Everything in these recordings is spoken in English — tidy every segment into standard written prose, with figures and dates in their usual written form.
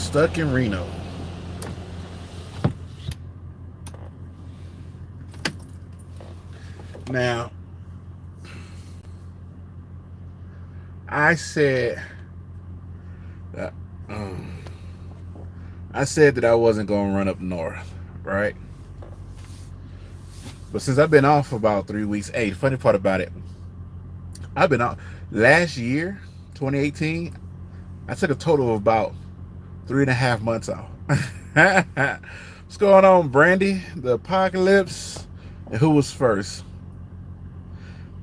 stuck in Reno. Now, I said that I said that I wasn't going to run up north, right? But since I've been off for about 3 weeks, hey, the funny part about it, I've been off last year, 2018. I took a total of about 3.5 months off. What's going on, Brandy? The apocalypse. And who was first?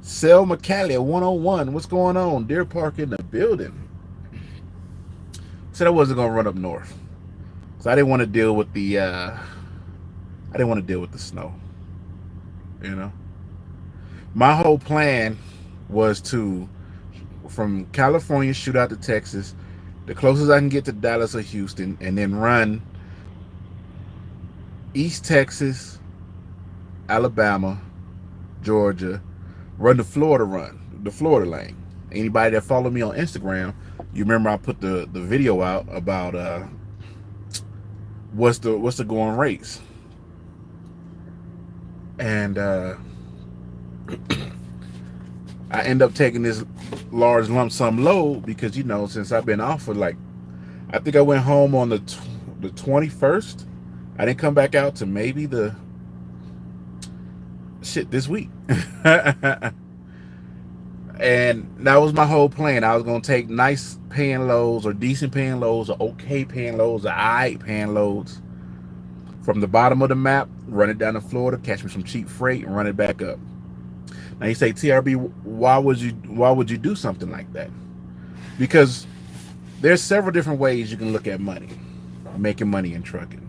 Sel McCallie at 101. What's going on? Deer Park in the building. Said I wasn't gonna run up north, so I didn't want to deal with the. I didn't want to deal with the snow. You know, my whole plan was to, from California, shoot out to Texas, the closest I can get to Dallas or Houston, and then run East Texas, Alabama, Georgia, run the Florida lane. Anybody that follow me on Instagram, you remember I put the video out about what's the going rates, and I end up taking this large lump sum load because since I've been off for I think I went home on the 21st. I didn't come back out to maybe the this week. And that was my whole plan. I was going to take nice paying loads or decent paying loads or okay paying loads or alright paying loads from the bottom of the map, run it down to Florida, catch me some cheap freight, and run it back up. Now you say, TRB, why would you do something like that? Because there's several different ways you can look at money, making money in trucking.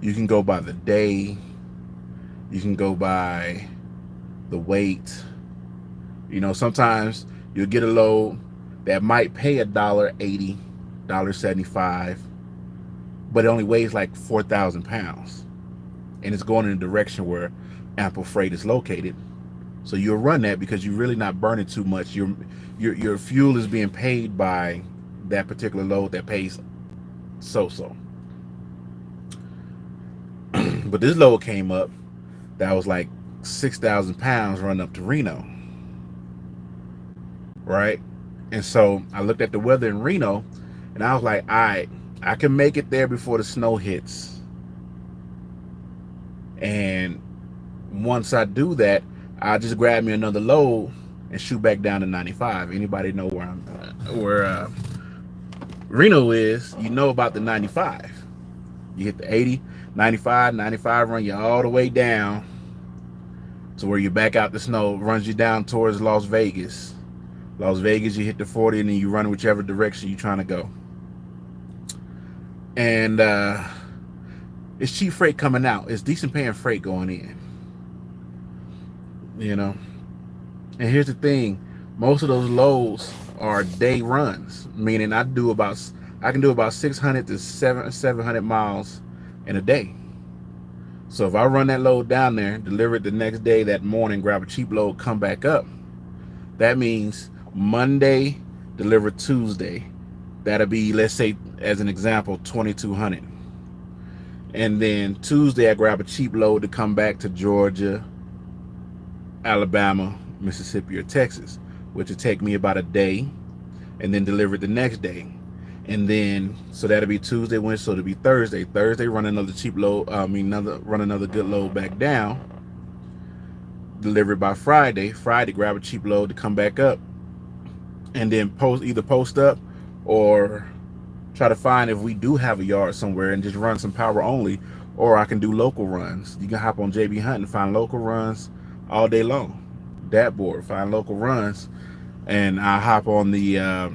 You can go by the day, you can go by the weight. Sometimes you'll get a load that might pay $1.80, $1.75, but it only weighs like 4,000 pounds, and it's going in a direction where ample freight is located. So you'll run that because you're really not burning too much. Your fuel is being paid by that particular load that pays so. But this load came up that was like 6,000 pounds running up to Reno. Right? And so I looked at the weather in Reno and I was like, all right, I can make it there before the snow hits. And once I do that, I'll just grab me another load and shoot back down to 95. Anybody know where Reno is, about the 95. You hit the 80, 95 run you all the way down to where you back out the snow, runs you down towards Las Vegas. Las Vegas, you hit the 40, and then you run whichever direction you're trying to go. And it's cheap freight coming out. It's decent paying freight going in. And here's the thing: most of those loads are day runs, meaning I can do about 600 to 700 miles in a day. So if I run that load down there, deliver it the next day, that morning, grab a cheap load, come back up, that means Monday, deliver Tuesday. That'll be, let's say, as an example, 2,200. And then Tuesday, I grab a cheap load to come back to Georgia, Alabama, Mississippi, or Texas, which will take me about a day, and then deliver it the next day. And then, so that'll be Tuesday, Wednesday, so it'll be Thursday. Thursday, run another cheap load, run another good load back down, deliver it by Friday. Friday, grab a cheap load to come back up, and then either post up or try to find if we do have a yard somewhere and just run some power only, or I can do local runs. You can hop on JB Hunt and find local runs all day long. Dat board, find local runs, and I hop on the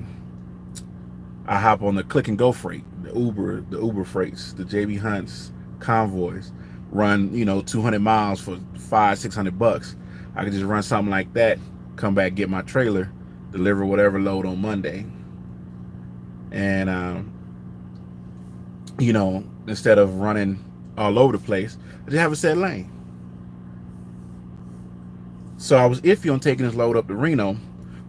click and go freight, the Uber freights, the JB Hunts, convoys, run 200 miles for $500-600. I can just run something like that, come back, get my trailer, deliver whatever load on Monday, and instead of running all over the place, I just have a set lane. So I was iffy on taking this load up to Reno,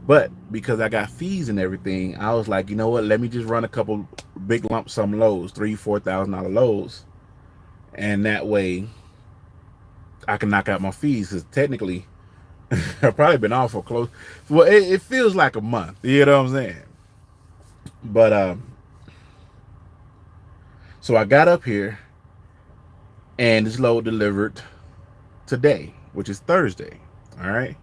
But because I got fees and everything, I was like, you know what? Let me just run a couple big lump sum loads, $3,000, $4,000 loads, and that way I can knock out my fees. Because technically, I've probably been off for close. Well, it feels like a month. You know what I'm saying? But so I got up here, and this load delivered today, which is Thursday. All right.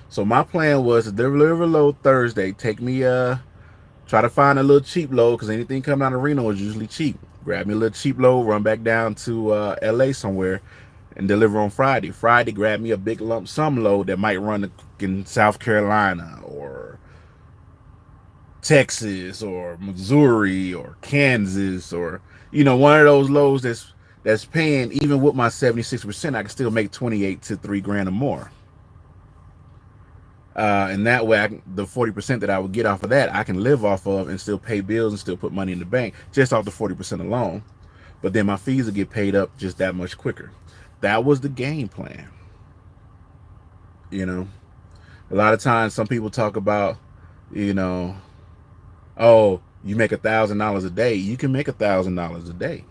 So my plan was to deliver a load Thursday. Take me try to find a little cheap load because anything coming out of Reno is usually cheap. Grab me a little cheap load, run back down to LA somewhere, and deliver on Friday. Friday, grab me a big lump sum load that might run in South Carolina or Texas or Missouri or Kansas, or one of those loads that's paying. Even with my 76%, I can still make 28 to 3 grand or more. And that way, the 40% that I would get off of that, I can live off of and still pay bills and still put money in the bank just off the 40% alone. But then my fees will get paid up just that much quicker. That was the game plan. You know, a lot of times some people talk about, you know, oh, you make $1,000 a day. You can make $1,000 a day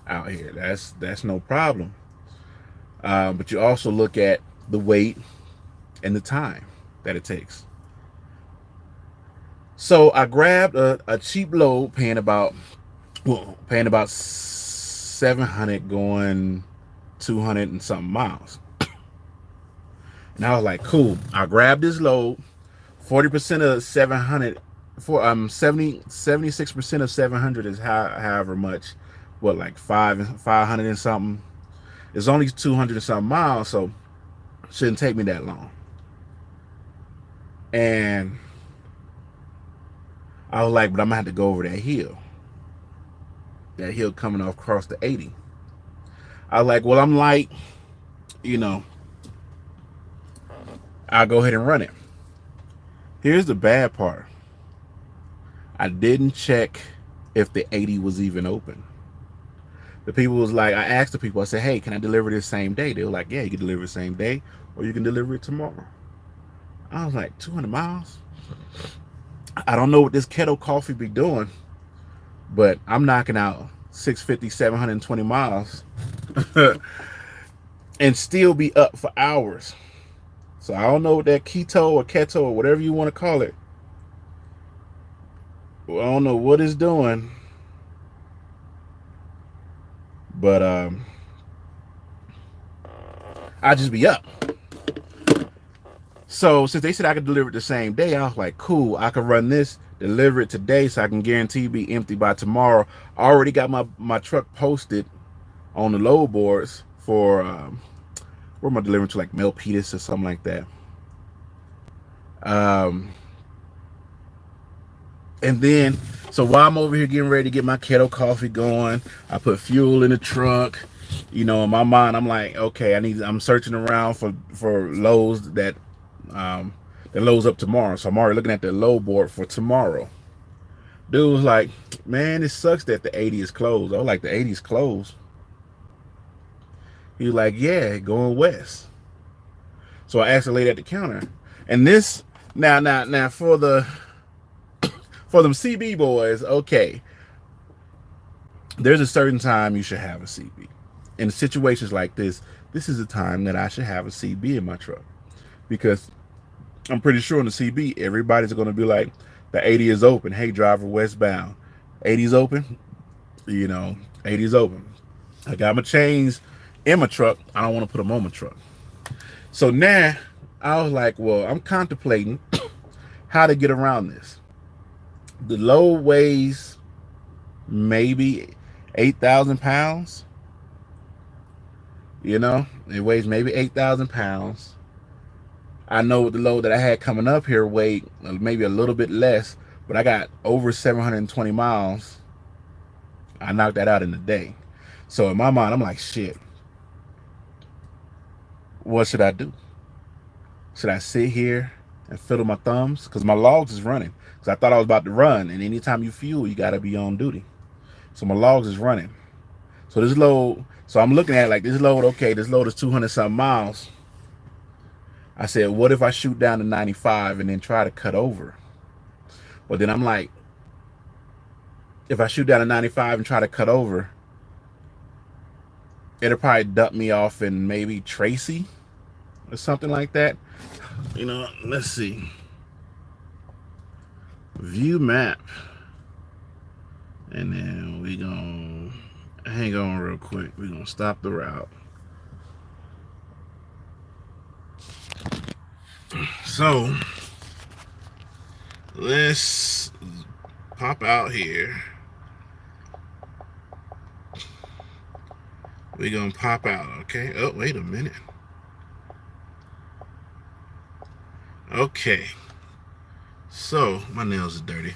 out here. That's no problem. But you also look at the weight and the time that it takes. So I grabbed a cheap load, paying about 700, going 200 and something miles. And I was like, cool. I grabbed this load. 40% of 700, for 76% of 700 is however much. What, like 500 and something. It's only 200 and something miles, so it shouldn't take me that long. And I was like, but I'm gonna have to go over that hill. That hill coming across the 80. I was like, well, I'm like, I'll go ahead and run it. Here's the bad part. I didn't check if the 80 was even open. The people was like, I asked the people, I said, hey, can I deliver this same day? They were like, yeah, you can deliver the same day, or you can deliver it tomorrow. I was like, 200 miles? I don't know what this kettle coffee be doing, but I'm knocking out 650, 720 miles and still be up for hours. So I don't know what that keto or keto or whatever you want to call it. I don't know what it's doing, but I just be up. So since they said I could deliver it the same day, I was like, cool, I could run this, deliver it today, so I can guarantee be empty by tomorrow. I already got my truck posted on the load boards for where am I delivering to, like Milpitas or something like that. And then, so while I'm over here getting ready to get my kettle coffee going, I put fuel in the trunk. In my mind, I'm like, okay, I'm searching around for loads that loads up tomorrow. So I'm already looking at the load board for tomorrow. Dude was like, man, it sucks that the 80 is closed. I was like, the 80 is closed? He was like, yeah, going west. So I asked the lady at the counter, and this now for them CB boys, okay, there's a certain time you should have a CB. In situations like this is the time that I should have a CB in my truck, because I'm pretty sure in the CB everybody's going to be like, the 80 is open. Hey, driver, westbound. 80's open. 80's open. I got my chains in my truck. I don't want to put them on my truck. So now I was like, well, I'm contemplating how to get around this. The load weighs maybe 8,000 pounds. It weighs maybe 8,000 pounds. I know the load that I had coming up here weighed maybe a little bit less, but I got over 720 miles. I knocked that out in a day. So in my mind, I'm like, shit, what should I do? Should I sit here and fiddle my thumbs? Because my logs is running. Because I thought I was about to run, and anytime you fuel, you got to be on duty. So my logs is running. So I'm looking at it like, this load, okay, this load is 200 something miles. I said, what if I shoot down to 95 and then try to cut over? But then I'm like, if I shoot down to 95 and try to cut over, it'll probably dump me off in maybe Tracy or something like that. You know, let's see. View map. And then we gonna hang on real quick. We're gonna stop the route. So let's pop out here. We're gonna pop out, okay? Oh, wait a minute. Okay. So my nails are dirty.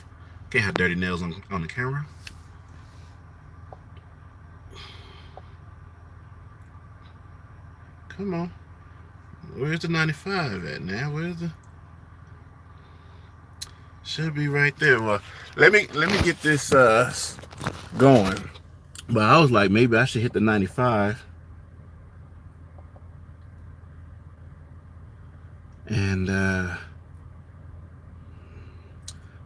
Can't have dirty nails on the camera. Come on. Where's the 95 at now? Where's the... Should be right there. Well, let me get this going. But I was like, maybe I should hit the 95. And the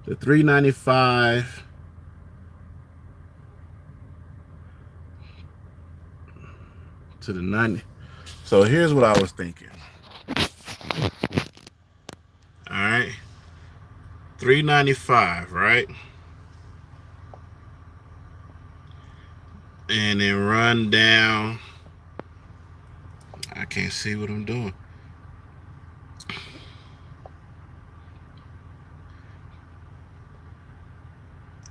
395 to the 90. So here's what I was thinking. All right. 395, right? And then run down. I can't see what I'm doing.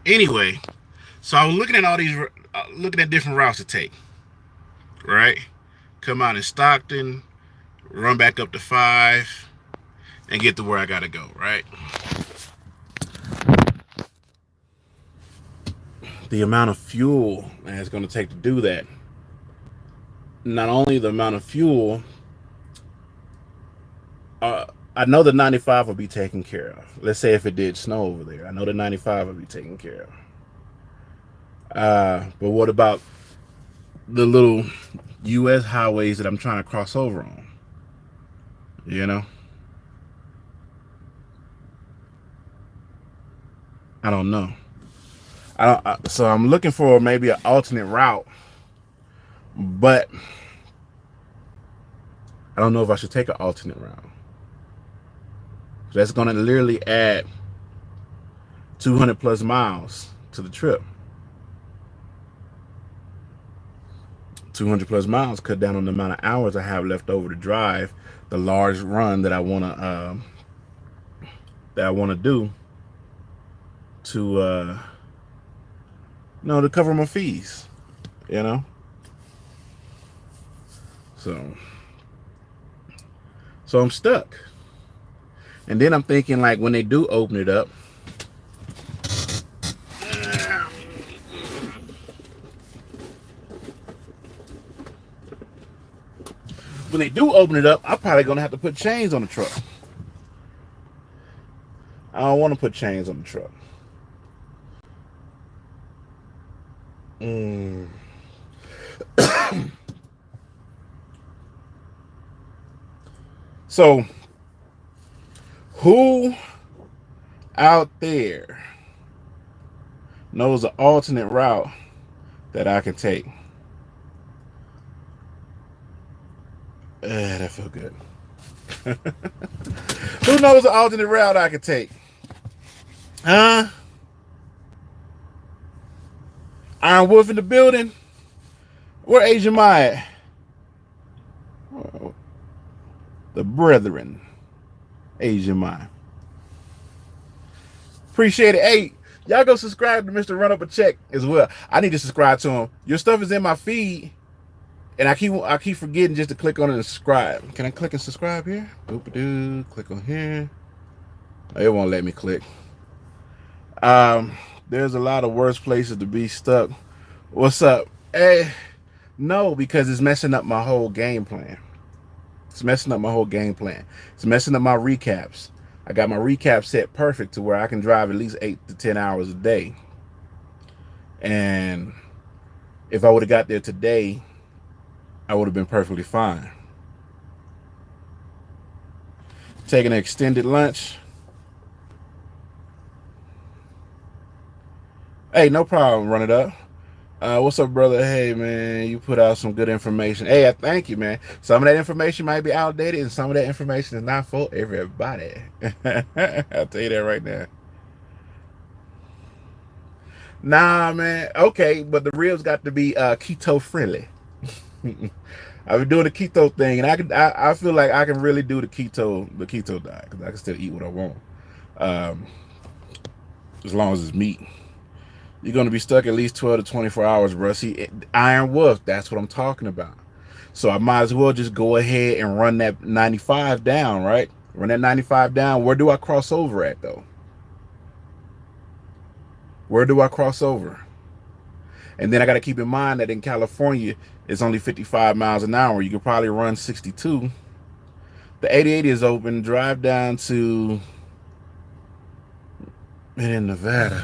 Anyway, so I was looking at all these, looking at different routes to take, right? Come out in Stockton, run back up to 5, and get to where I gotta go, right? The amount of fuel that it's gonna take to do that. Not only the amount of fuel, I know the 95 will be taken care of. Let's say if it did snow over there, I know the 95 will be taken care of. But what about the little U.S. highways that I'm trying to cross over on? You know, I don't know. So I'm looking for maybe an alternate route, but I don't know if I should take an alternate route. That's going to literally add 200 plus miles to the trip. 200 plus miles cut down on the amount of hours I have left over to drive the large run that I want to do to to cover my fees, you know. So I'm stuck. And then I'm thinking, like, when they do open it up, I'm probably gonna have to put chains on the truck. I don't want to put chains on the truck. So, who out there knows an alternate route that I can take? That felt good. Who knows an alternate route I can take? Huh? Iron Wolf in the building? Where Asian Maya at? The brethren. Asian Maya. Appreciate it. Hey, y'all go subscribe to Mr. Run Up a Check as well. I need to subscribe to him. Your stuff is in my feed, and I keep forgetting just to click on it and subscribe. Can I click and subscribe here? Boop-a-doo. Click on here. Oh, it won't let me click. There's a lot of worse places to be stuck. What's up? Hey, no, because it's messing up my whole game plan. It's messing up my whole game plan. It's messing up my recaps. I got my recap set perfect to where I can drive at least 8 to 10 hours a day. And if I would have got there today, I would have been perfectly fine. Taking an extended lunch. Hey, no problem. Run it up. What's up, brother? Hey, man, you put out some good information. Hey, I thank you, man. Some of that information might be outdated, and some of that information is not for everybody. I'll tell you that right now. Nah, man. Okay, but the ribs got to be keto friendly. I've been doing the keto thing, and I feel like I can really do the keto diet because I can still eat what I want, um, as long as it's meat. You're gonna be stuck at least 12 to 24 hours, bro. See, Iron Wolf, that's what I'm talking about. So I might as well just go ahead and run that 95 down, right? Run that 95 down. Where do I cross over at though? Where do I cross over? And then I got to keep in mind that in California, it's only 55 miles an hour. You could probably run 62. The 88 is open. Drive down to in Nevada.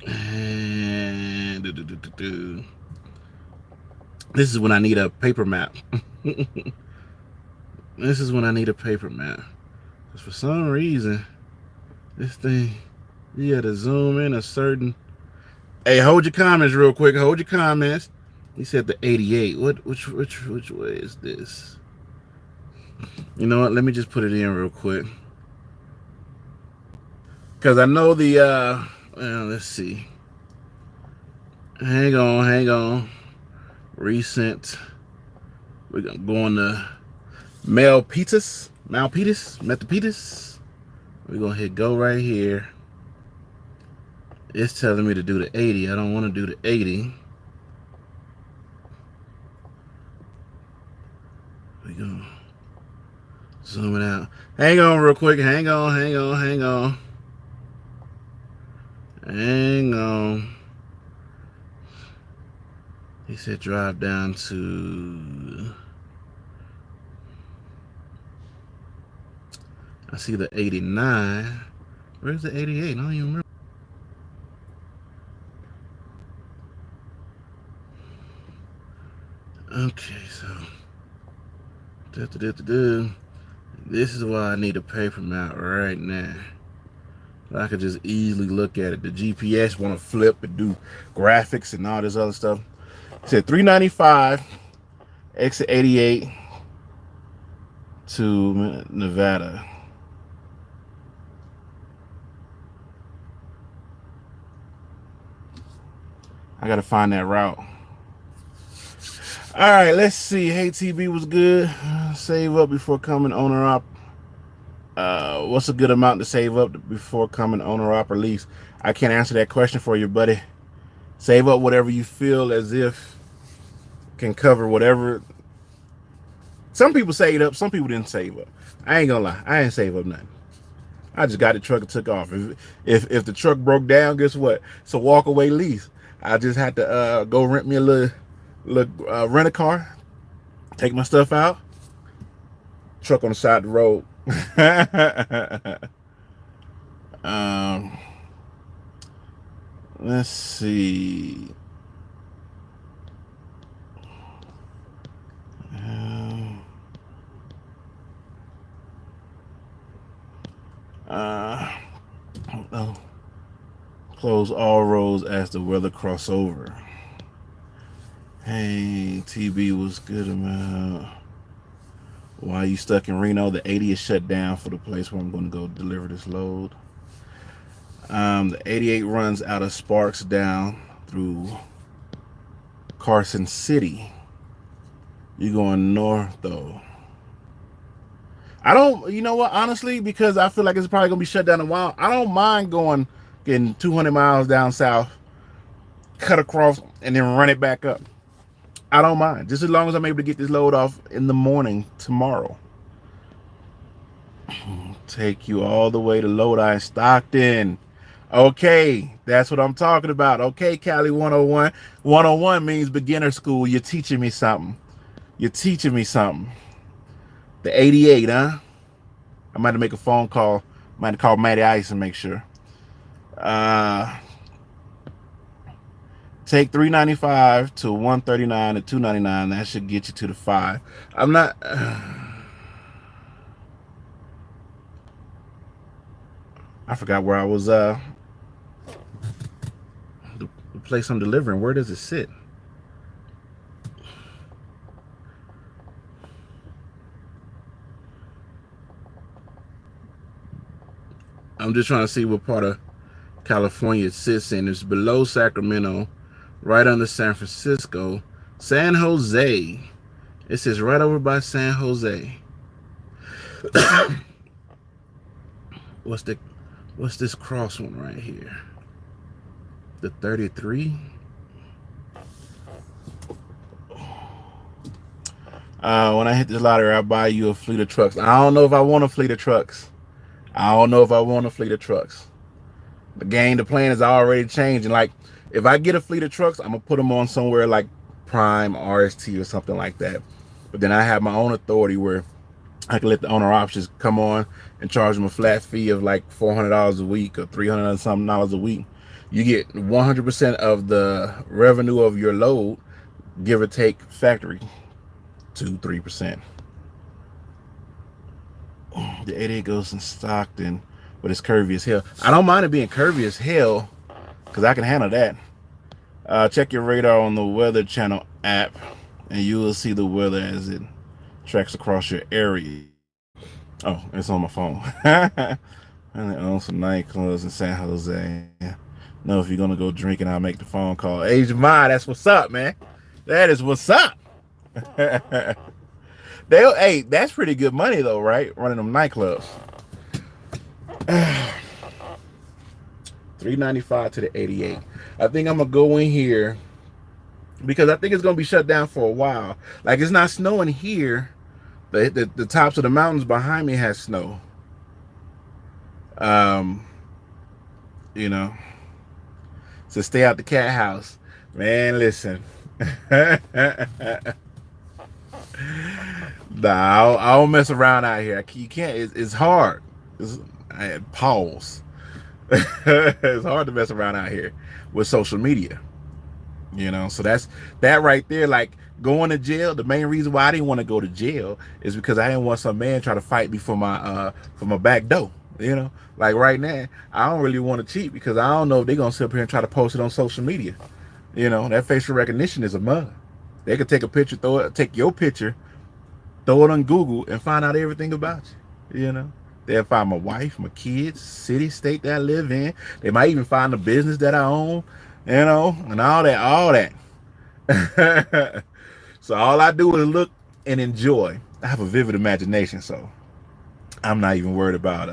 And this is when I need a paper map. This is when I need a paper map. Because for some reason, this thing, you got to zoom in a certain. Hey, hold your comments real quick. Hold your comments. He said the 88. Which way is this? You know what? Let me just put it in real quick. Because I know the, well, let's see. Hang on. Recent. We're going to go on the Malpetus. We're going to hit go right here. It's telling me to do the 80. I don't want to do the 80. We're going to zoom it out. Hang on real quick. Hang on. He said drive down to, I see the 89. Where's the 88? I don't even remember. Okay, so this is why I need a paper map right now. I could just easily look at it. The GPS want to flip and do graphics and all this other stuff. It said 395 exit 88 to Nevada. I gotta find that route. All right, let's see. Hey, TB was good. Save up before coming owner op. What's a good amount to save up before coming owner op or lease? I can't answer that question for you, buddy. Save up whatever you feel as if can cover whatever. Some people saved up, some people didn't save up. I ain't gonna lie, I ain't save up nothing. I just got the truck and took off. If the truck broke down, guess what? It's a walk away lease. I just had to go rent me a little rent a car, take my stuff out, truck on the side of the road. Let's see. Oh, close all roads as the weather crossover. Hey, TB was good amount. Why you stuck in Reno? The 80 is shut down for the place where I'm going to go deliver this load. The 88 runs out of Sparks down through Carson City. You're going north though. I don't, you know what, honestly, because I feel like it's probably gonna be shut down a while. I don't mind getting 200 miles down south, cut across, and then run it back up. I don't mind, just as long as I'm able to get this load off in the morning tomorrow. Take you all the way to Lodi and Stockton. Okay, that's what I'm talking about. Okay, Cali 101. 101 means beginner school. You're teaching me something. You're teaching me something. The 88, huh? I might have to make a phone call. Might have to call Matty Ice and make sure. Take 395 to 139 to 299. That should get you to the 5. I'm not. I forgot where I was. The place I'm delivering. Where does it sit? I'm just trying to see what part of California it sits in. It's below Sacramento, right under San Francisco, San Jose. It sits right over by San Jose. what's the what's this cross one right here? The 33. When I hit the lottery, I'll buy you a fleet of trucks. I don't know if I want a fleet of trucks. I don't know if I want a fleet of trucks. The plan is already changing. Like, if I get a fleet of trucks, I'm gonna put them on somewhere like Prime, RST, or something like that. But then I have my own authority where I can let the owner options come on and charge them a flat fee of like $400 a week or $300 and something dollars a week. You get 100% of the revenue of your load, give or take factory, 2-3%. The 88 goes in Stockton, but it's curvy as hell. I don't mind it being curvy as hell because I can handle that. Check your radar on the Weather Channel app, and you will see the weather as it tracks across your area. Oh, it's on my phone. And they own some nightclubs in San Jose. No, if you're gonna go drinking, I'll make the phone call. Agent Ma, that's what's up, man. That is what's up. Hey, that's pretty good money though, right? Running them nightclubs. $395 to the 88. I think I'm gonna go in here because I think it's gonna be shut down for a while. Like, it's not snowing here. The tops of the mountains behind me has snow. You know, so stay out the cat house, man. Listen, nah, I don't mess around out here. You can't. It's hard. I had pause. It's hard to mess around out here with social media. You know, so that right there. Like, going to jail. The main reason why I didn't want to go to jail is because I didn't want some man try to fight me for my back door. You know, like right now, I don't really want to cheat because I don't know if they're gonna sit up here and try to post it on social media. You know, that facial recognition is a mug. They could take a picture, take your picture, throw it on Google, and find out everything about you. You know, they'll find my wife, my kids, city, state that I live in. They might even find the business that I own. You know, and all that. So all I do is look and enjoy. I have a vivid imagination, so I'm not even worried about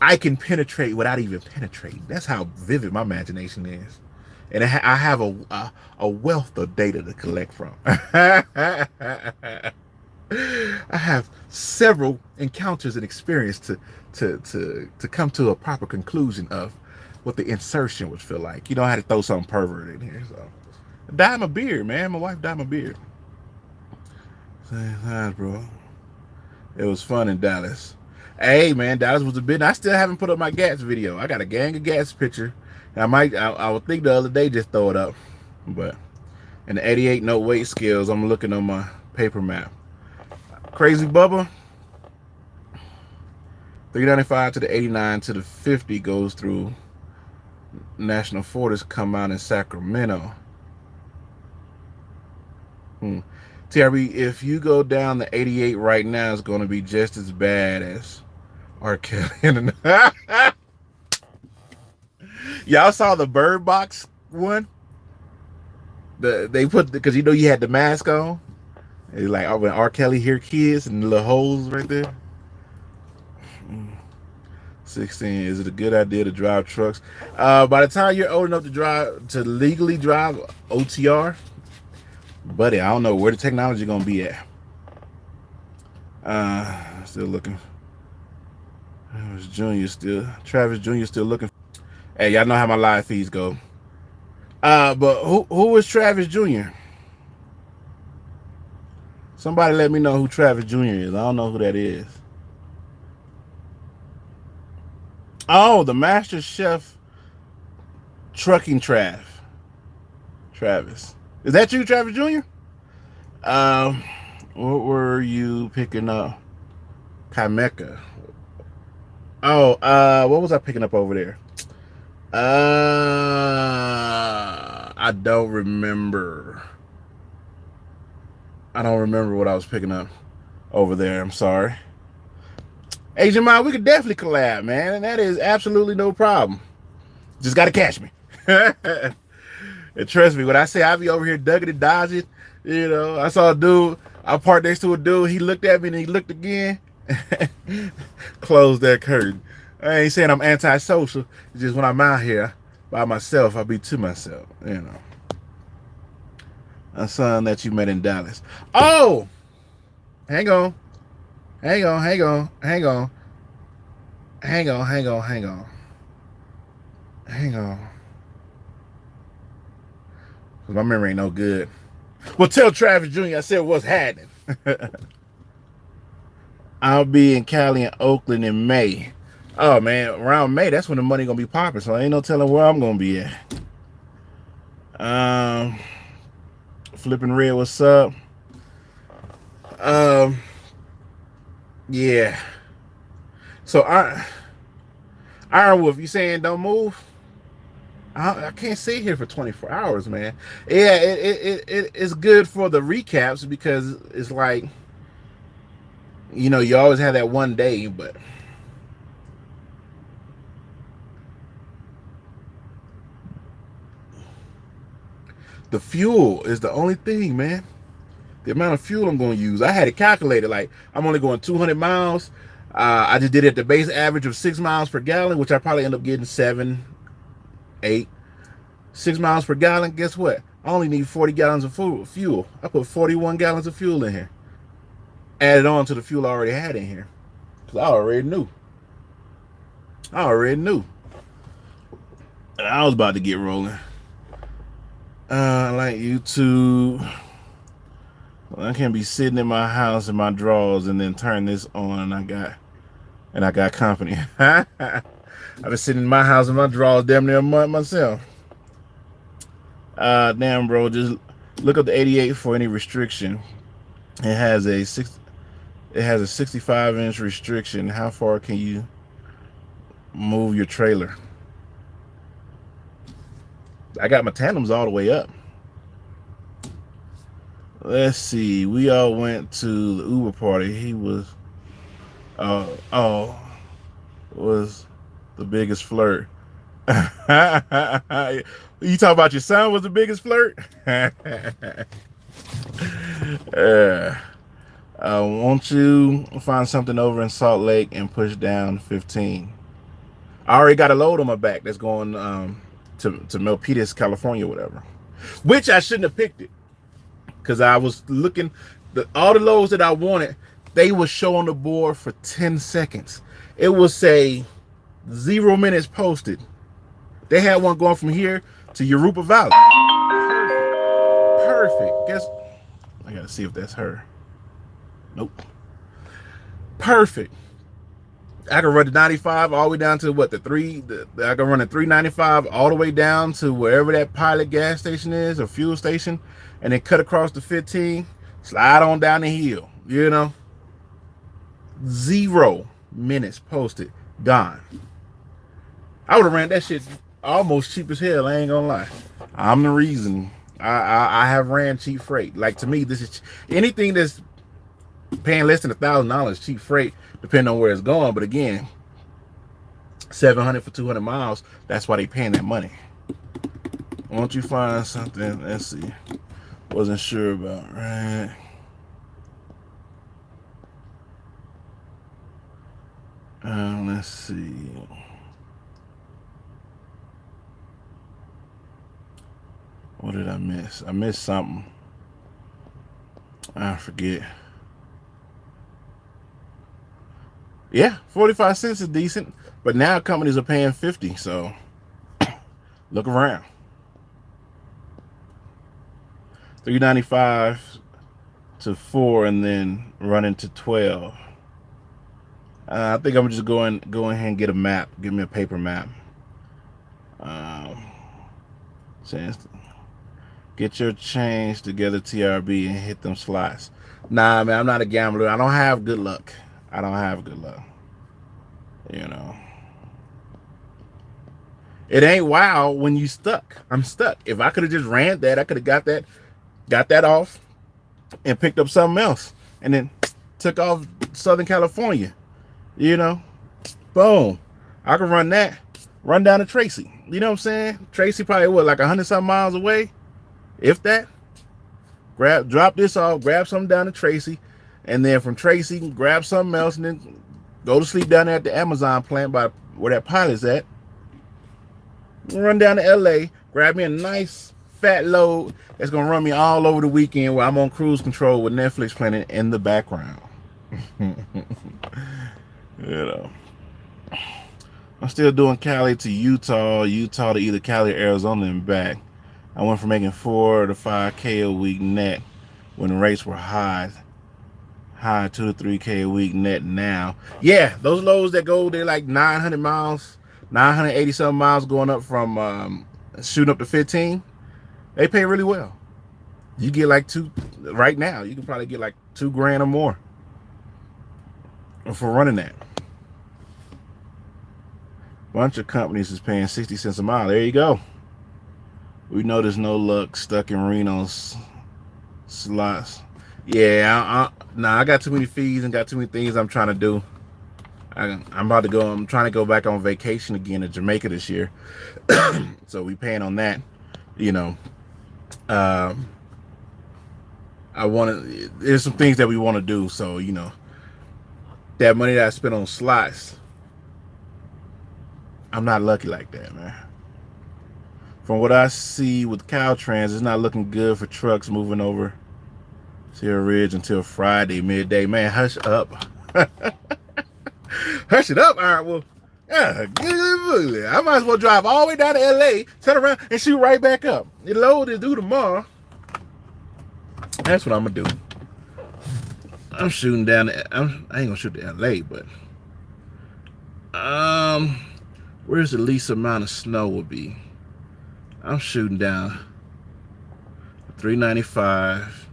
I can penetrate without even penetrating. That's how vivid my imagination is. And I have a wealth of data to collect from. I have several encounters and experience to come to a proper conclusion of what the insertion would feel like. You know, I had to throw something pervert in here. So, dyed my beard, man. My wife dyed my beard. Hi, bro. It was fun in Dallas. Hey, man, Dallas was a bit. I still haven't put up my Gats video. I got a gang of Gats picture. I would think the other day just throw it up. But in the 88 note weight scales, I'm looking on my paper map. Crazy Bubba. 395 to the 89 to the 50 goes through National Forest, come out in Sacramento. TRB, if you go down the 88 right now, it's going to be just as bad as R. Kelly. Y'all saw the Bird Box one? They put, because you know you had the mask on. It's like, oh, when R. Kelly hear kids and the little holes right there. 16, is it a good idea to drive trucks? By the time you're old enough to legally drive OTR, buddy, I don't know where the technology gonna be at. Still looking. Travis Jr. still looking. Hey, y'all know how my live feeds go. But who is Travis Jr.? Somebody let me know who Travis Jr. is. I don't know who that is. Oh, the Master Chef Trucking Travis. Is that you, Travis Jr.? What were you picking up? Kameka. Oh, what was I picking up over there? I don't remember. I don't remember what I was picking up over there. I'm sorry. Asian Mind, we could definitely collab, man, and that is absolutely no problem. Just gotta catch me. And trust me, when I say I be over here ducking and dodging, I saw a dude, I parked next to a dude, he looked at me and he looked again. Close that curtain. I ain't saying I'm antisocial. It's just when I'm out here by myself, I be to myself. A son that you met in Dallas. Oh, hang on, hang on, hang on, hang on, hang on, hang on, hang on, hang on. Cause my memory ain't no good. Well, tell Travis Jr. I said what's happening. I'll be in Cali and Oakland in May. Oh man, around May, that's when the money gonna be popping. So ain't no telling where I'm gonna be at. Flipping Red, what's up? Um, yeah. So Iron Wolf, you saying don't move? I can't sit here for 24 hours, man. Yeah, it's good for the recaps because it's like, you always have that one day, but the fuel is the only thing, man. The amount of fuel I'm going to use. I had it calculated. Like, I'm only going 200 miles. I just did it at the base average of 6 miles per gallon, which I probably end up getting 7, 8. 6 miles per gallon. Guess what? I only need 40 gallons of fuel. I put 41 gallons of fuel in here. Added on to the fuel I already had in here. Because I already knew. And I was about to get rolling. Like YouTube. I can't be sitting in my house in my drawers and then turn this on and I got company. I've been sitting in my house in my drawers damn near a month myself. Damn, bro, just look up the 88 for any restriction. It has a 65-inch restriction. How far can you move your trailer? I got my tandems all the way up. Let's see. We all went to the Uber party. He was was the biggest flirt. You talk about your son was the biggest flirt? Won't you find something over in Salt Lake and push down 15? I already got a load on my back that's going to Milpitas, California, whatever. Which I shouldn't have picked it. Because I was looking, all the loads that I wanted, they would show on the board for 10 seconds. It would say 0 minutes posted. They had one going from here to Yoruba Valley. Perfect. Guess, I gotta see if that's her. Nope. Perfect. I can run the 95 all the way down to what, I can run the 395 all the way down to wherever that Pilot gas station is, or fuel station, and then cut across the 15, slide on down the hill, 0 minutes posted, gone. I would have ran that shit almost cheap as hell, I ain't gonna lie. I'm the reason I have ran cheap freight. Like, to me, this is anything that's paying less than $1,000 cheap freight, depending on where it's going. But again, 700 for 200 miles, that's why they paying that money. Won't you find something? Let's see. Wasn't sure about, right? Let's see. What did I miss? I missed something. I forget. Yeah, 45 cents is decent, but now companies are paying 50, so look around. 395 to 4 and then running to 12. I think I'm just go ahead and get a map. Give me a paper map. Get your change together, TRB, and hit them slots. Nah, man, I'm not a gambler. I don't have good luck. You know, it ain't wild when you stuck. I'm stuck. If I could have just ran that, I could have got that off, and picked up something else, and then took off Southern California. You know, boom. I could run that, run down to Tracy. You know what I'm saying? Tracy probably what, like 100-something miles away, if that. Drop this off, grab something down to Tracy, and then from Tracy grab something else, and then go to sleep down there at the Amazon plant by where that pilot's at. Run down to LA, grab me a nice fat load that's gonna run me all over the weekend where I'm on cruise control with Netflix playing in the background. You know, I'm still doing Cali to Utah, Utah to either Cali or Arizona and back. I went from making 4 to 5K a week net when the rates were high 2 to 3K a week net now. Yeah, those loads that go, they're like 900 miles, 980 something miles going up from shooting up to 15. They pay really well. You get like right now, you can probably get like $2,000 or more for running that. Bunch of companies is paying 60 cents a mile. There you go. We know there's no luck stuck in Reno's slots. Yeah, I got too many fees and got too many things I'm trying to do. I'm trying to go back on vacation again to Jamaica this year. So we paying on that. You know, there's some things that we want to do. So, you know, that money that I spent on slots, I'm not lucky like that, man. From what I see with Caltrans, it's not looking good for trucks moving over Sierra Ridge until Friday midday. Man, hush up. Hush it up. All right, well, yeah, I might as well drive all the way down to LA, turn around, and shoot right back up. The load is due tomorrow. That's what I'm gonna do. I'm shooting down I ain't gonna shoot to LA, but where's the least amount of snow will be? I'm shooting down 395.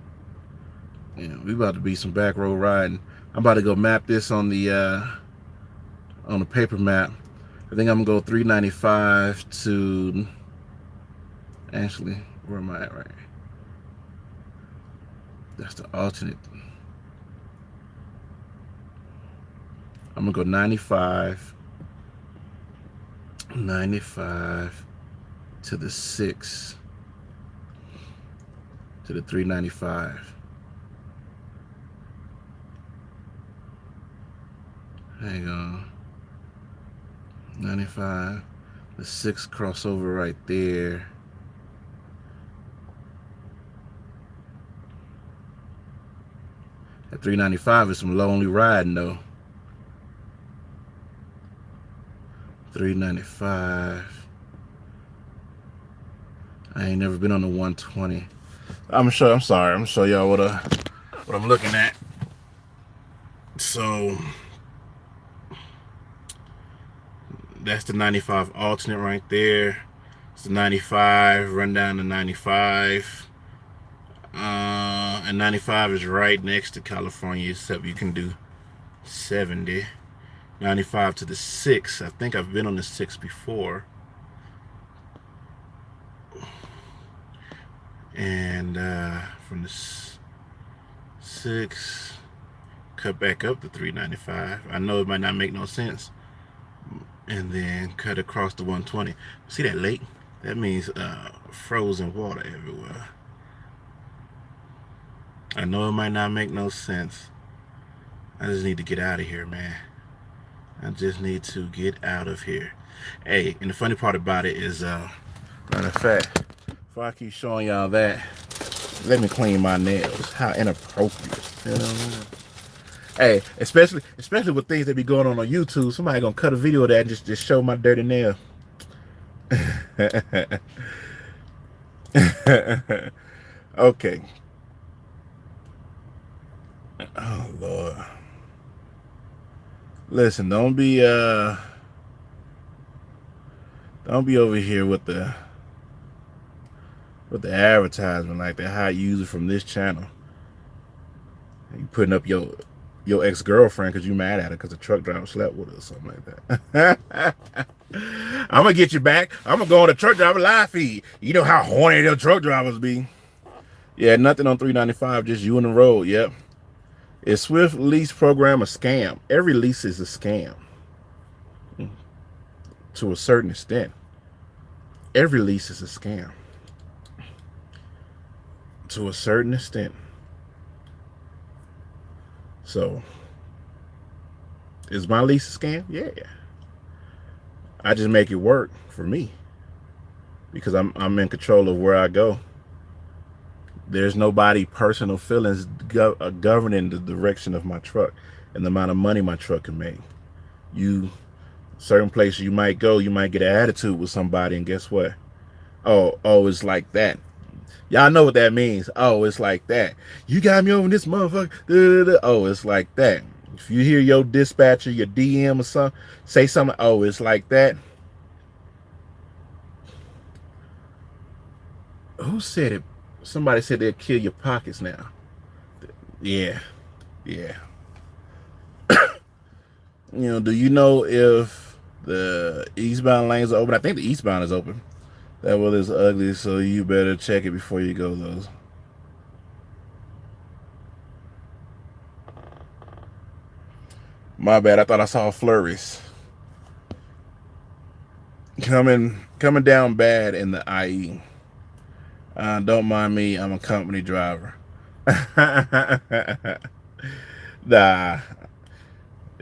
Yeah, we about to be some back road riding. I'm about to go map this on the paper map. I think I'm gonna go 395 to, actually, where am I at right? That's the alternate. I'm gonna go 95 to the 6 to the 395. Hang on. 95, the 6 crossover right there. At 395 is some lonely riding though. 395. I ain't never been on the 120. I'm sorry. I'm gonna show y'all what I'm looking at. So that's the 95 alternate right there. It's the 95, run down to 95. And 95 is right next to California, except you can do 70. 95 to the 6. I think I've been on the 6 before. And from the 6, cut back up to 395. I know it might not make no sense. And then cut across the 120. See that lake? That means frozen water everywhere. I know it might not make no sense. I just need to get out of here, man. I just need to get out of here. Hey, and the funny part about it is, matter of fact, before I keep showing y'all that, let me clean my nails. How inappropriate. You know what I mean? Hey, especially with things that be going on YouTube, somebody gonna cut a video of that and just show my dirty nail. Okay. Oh Lord. Listen, don't be over here with the advertisement like that hot user from this channel. You putting up your your ex-girlfriend because you mad at her because the truck driver slept with her or something like that. I'm gonna get you back. I'm gonna go on the truck driver live feed. You know how horny the truck drivers be. Yeah, nothing on 395, just you on the road. Yep. Is Swift lease program a scam? Every lease is a scam to a certain extent. Every lease is a scam to a certain extent. So, is my lease a scam? Yeah. I just make it work for me because I'm in control of where I go. There's nobody personal feelings governing the direction of my truck and the amount of money my truck can make. You certain places you might go, you might get an attitude with somebody, and guess what? Oh, it's like that. Y'all know what that means. Oh, it's like that. You got me over this motherfucker. Da, da, da. Oh, it's like that. If you hear your dispatcher, your DM or something, say something. Oh, it's like that. Who said it? Somebody said they'll kill your pockets now. Yeah, yeah. Do you know if the eastbound lanes are open? I think the eastbound is open. That weather is ugly, so you better check it before you go, those. My bad. I thought I saw flurries coming down bad in the IE. Don't mind me. I'm a company driver. Nah,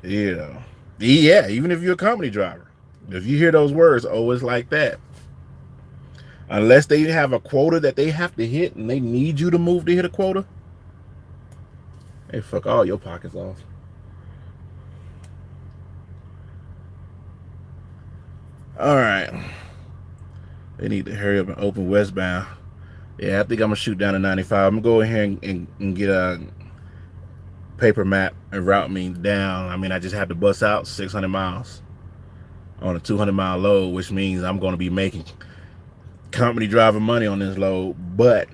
you know. Yeah, even if you're a company driver, if you hear those words, oh, it's like that. Unless they have a quota that they have to hit and they need you to move to hit a quota, hey, fuck all your pockets off. All right. They need to hurry up and open westbound. Yeah, I think I'm going to shoot down to 95. I'm going to go in here and get a paper map and route me down. I mean, I just have to bust out 600 miles on a 200-mile load, which means I'm going to be making company driver money on this load. But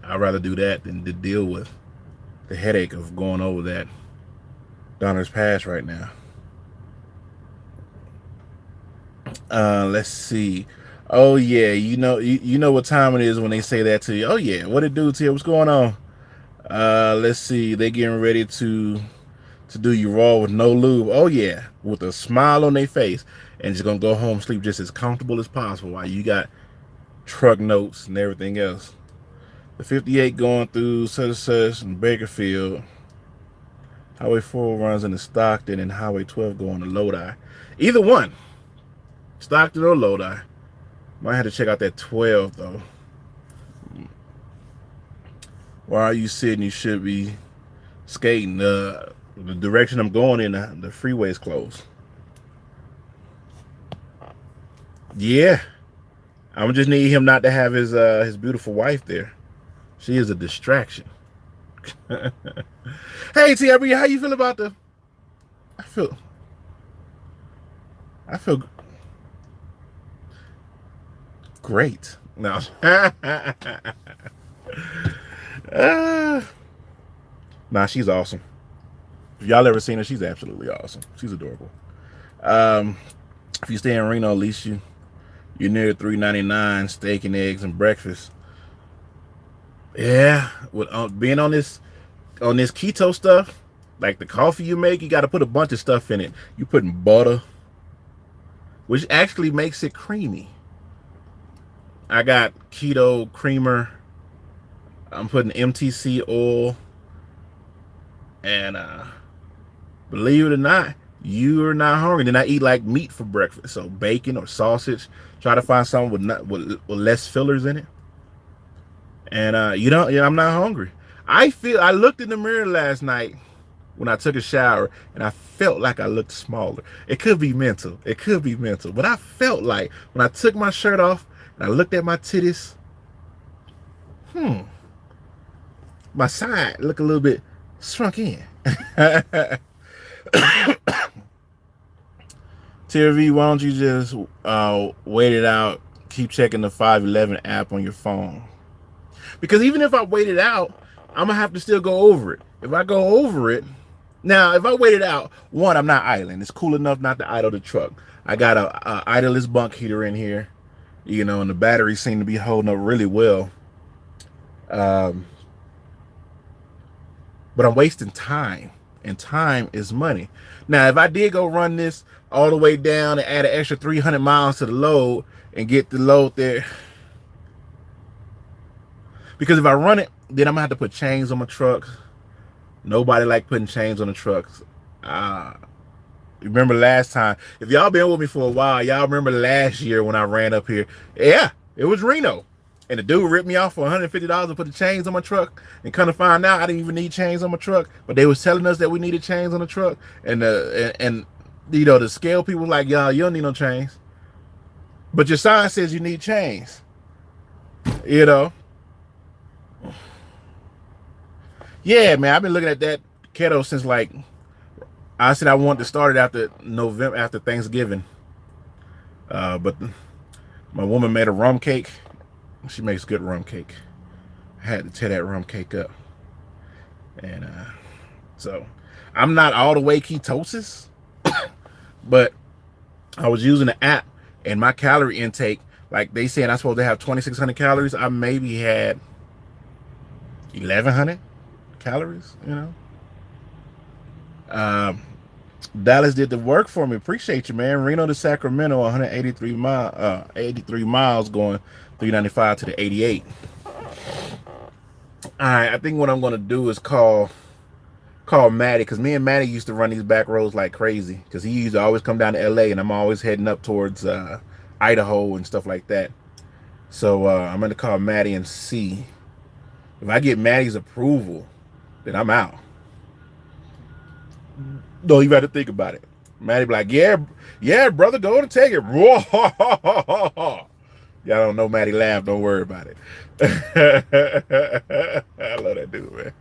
I'd rather do that than to deal with the headache of going over that Donner's Pass right now. Let's see. Oh yeah, you know what time it is when they say that to you. Oh yeah, what it do to you? What's going on? Let's see. They getting ready to do you raw with no lube. Oh yeah, with a smile on their face, and just gonna go home sleep just as comfortable as possible while you got truck notes and everything else. The 58 going through such and Bakerfield. Highway 4 runs into Stockton, and Highway 12 going to Lodi. Either one, Stockton or Lodi. Might have to check out that 12 though. Why are you sitting? You should be skating. The direction I'm going in, the freeway is closed. Yeah, I'm just need him not to have his beautiful wife there. She is a distraction. Hey TRB, how you feel about the? I feel great. No. Nah, she's awesome. If y'all ever seen her, she's absolutely awesome. She's adorable. If you stay in Reno, at least you're near 399 steak and eggs and breakfast. Yeah, with being on this keto stuff, like the coffee you make, you got to put a bunch of stuff in it. You putting butter, which actually makes it creamy. I got keto creamer. I'm putting MTC oil, and believe it or not, you are not hungry. Then I eat like meat for breakfast, so bacon or sausage. Try to find something with less fillers in it. And I'm not hungry. I looked in the mirror last night when I took a shower, and I felt like I looked smaller. It could be mental. But I felt like when I took my shirt off and I looked at my titties, my side looked a little bit shrunk in. TRV, why don't you just wait it out? Keep checking the 511 app on your phone. Because even if I wait it out, I'm going to have to still go over it. If I go over it, now if I wait it out, one, I'm not idling. It's cool enough not to idle the truck. I got a idleless bunk heater in here, you know, and the batteries seem to be holding up really well. Um, but I'm wasting time, and time is money. Now, if I did go run this all the way down and add an extra 300 miles to the load and get the load there, because if I run it, then I'm gonna have to put chains on my truck. Nobody like putting chains on the trucks. Uh, remember last time? If y'all been with me for a while, y'all remember last year when I ran up here? Yeah, it was Reno. And the dude ripped me off for $150 and put the chains on my truck. And kind of find out I didn't even need chains on my truck. But they was telling us that we needed chains on the truck. And you know, the scale people was like, y'all, you don't need no chains. But your sign says you need chains. You know? Yeah, man, I've been looking at that keto since like I said I wanted to start it after November, after Thanksgiving. But my woman made a rum cake. She makes good rum cake. I had to tear that rum cake up. And so I'm not all the way ketosis, but I was using the app and my calorie intake, like they said I'm supposed to have 2,600 calories. I maybe had 1,100 calories, you know. Dallas did the work for me. Appreciate you, man. Reno to Sacramento, 83 miles going 395 to the 88. All right, I think what I'm gonna do is call Matty, because me and Matty used to run these back roads like crazy, because he used to always come down to LA and I'm always heading up towards Idaho and stuff like that. So I'm gonna call Matty and see if I get Matty's approval, then I'm out. Don't even have to think about it. Matty be like, yeah, brother, go and take it. Y'all don't know Matty laugh. Don't worry about it. I love that dude, man.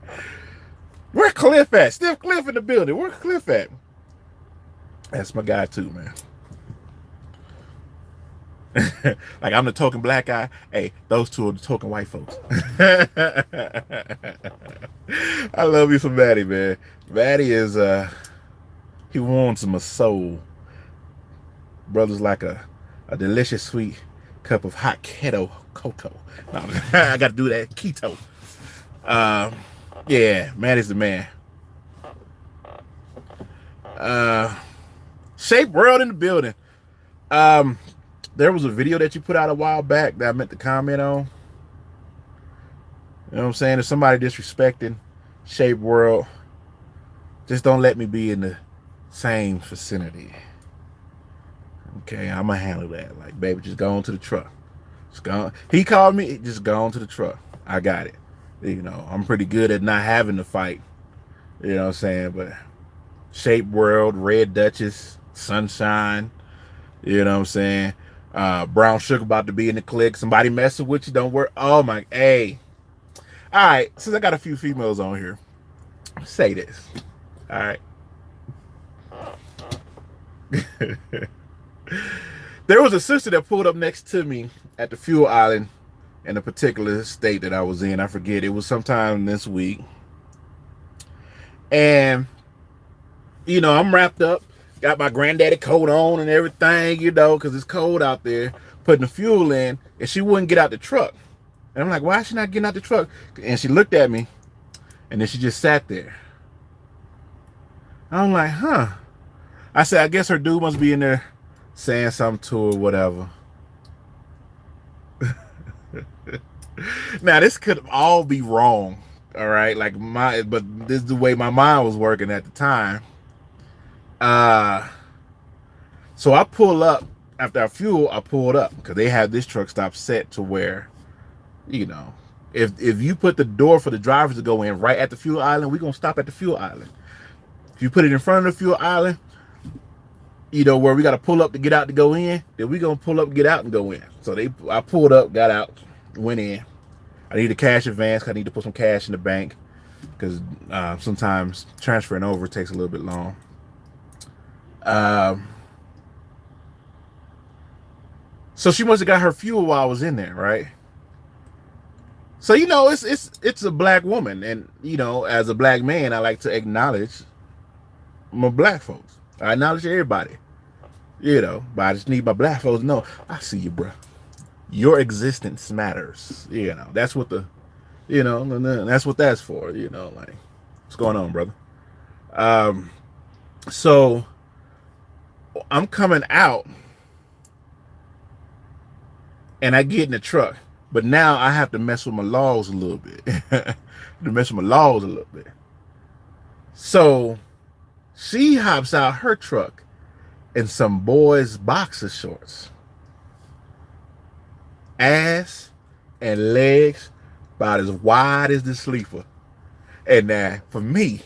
Where Cliff at? Stiff Cliff in the building. Where Cliff at? That's my guy too, man. Like I'm the token black guy. Hey, those two are the token white folks. I love you some Matty, man. Matty is he warms my soul. Brother's like a delicious sweet cup of hot keto cocoa. No, I got to do that keto. Yeah, Matty's the man. Shape World in the building. There was a video that you put out a while back that I meant to comment on. You know what I'm saying? If somebody disrespecting Shape World, just don't let me be in the same vicinity. Okay, I'm gonna handle that. Like, baby, just go on to the truck. Just go. He called me. Just go on to the truck. I got it. You know, I'm pretty good at not having to fight. You know what I'm saying? But Shape World, Red Duchess, Sunshine. You know what I'm saying? Brown Sugar about to be in the clique. Somebody messing with you, don't worry. Oh my, hey. All right, since I got a few females on here, say this. All right. There was a sister that pulled up next to me at the fuel island in a particular state that I was in. I forget. It was sometime this week. And, you know, I'm wrapped up. Got my granddaddy coat on and everything, you know, because it's cold out there. Putting the fuel in, and she wouldn't get out the truck. And I'm like, why is she not getting out the truck? And she looked at me, and then she just sat there. I'm like, huh. I said, I guess her dude must be in there saying something to her, whatever. Now, this could all be wrong, all right? Like, but this is the way my mind was working at the time. So I pull up after our fuel. I pulled up because they have this truck stop set to where, you know, if you put the door for the drivers to go in right at the fuel island, we're gonna stop at the fuel island. If you put it in front of the fuel island, you know, where we got to pull up to get out to go in, then we gonna pull up, get out, and go in. So I pulled up, got out, went in. I need a cash advance. I need to put some cash in the bank because sometimes transferring over takes a little bit long. So she must have got her fuel while I was in there, right? So you know, it's a black woman, and you know, as a black man, I like to acknowledge my black folks. I acknowledge everybody, you know, but I just need my black folks to know I see you, bro. Your existence matters. You know, that's what the, you know, that's what that's for. You know, like what's going on, brother? Um, so I'm coming out, and I get in the truck, but now I have to mess with my laws a little bit. To mess with my laws a little bit. So she hops out her truck in some boys' boxer shorts, ass and legs about as wide as the sleeper. And now for me,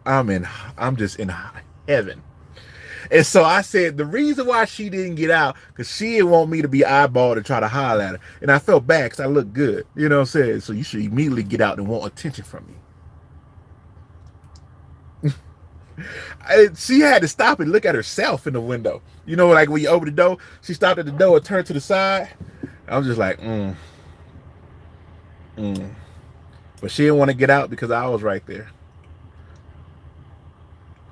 I'm just in heaven. And so I said the reason why she didn't get out because she didn't want me to be eyeballed and try to holler at her. And I felt bad because I looked good. You know what I'm saying? So you should immediately get out and want attention from me. She had to stop and look at herself in the window. You know, like when you open the door, she stopped at the door and turned to the side. I was just like, mm. But she didn't want to get out because I was right there.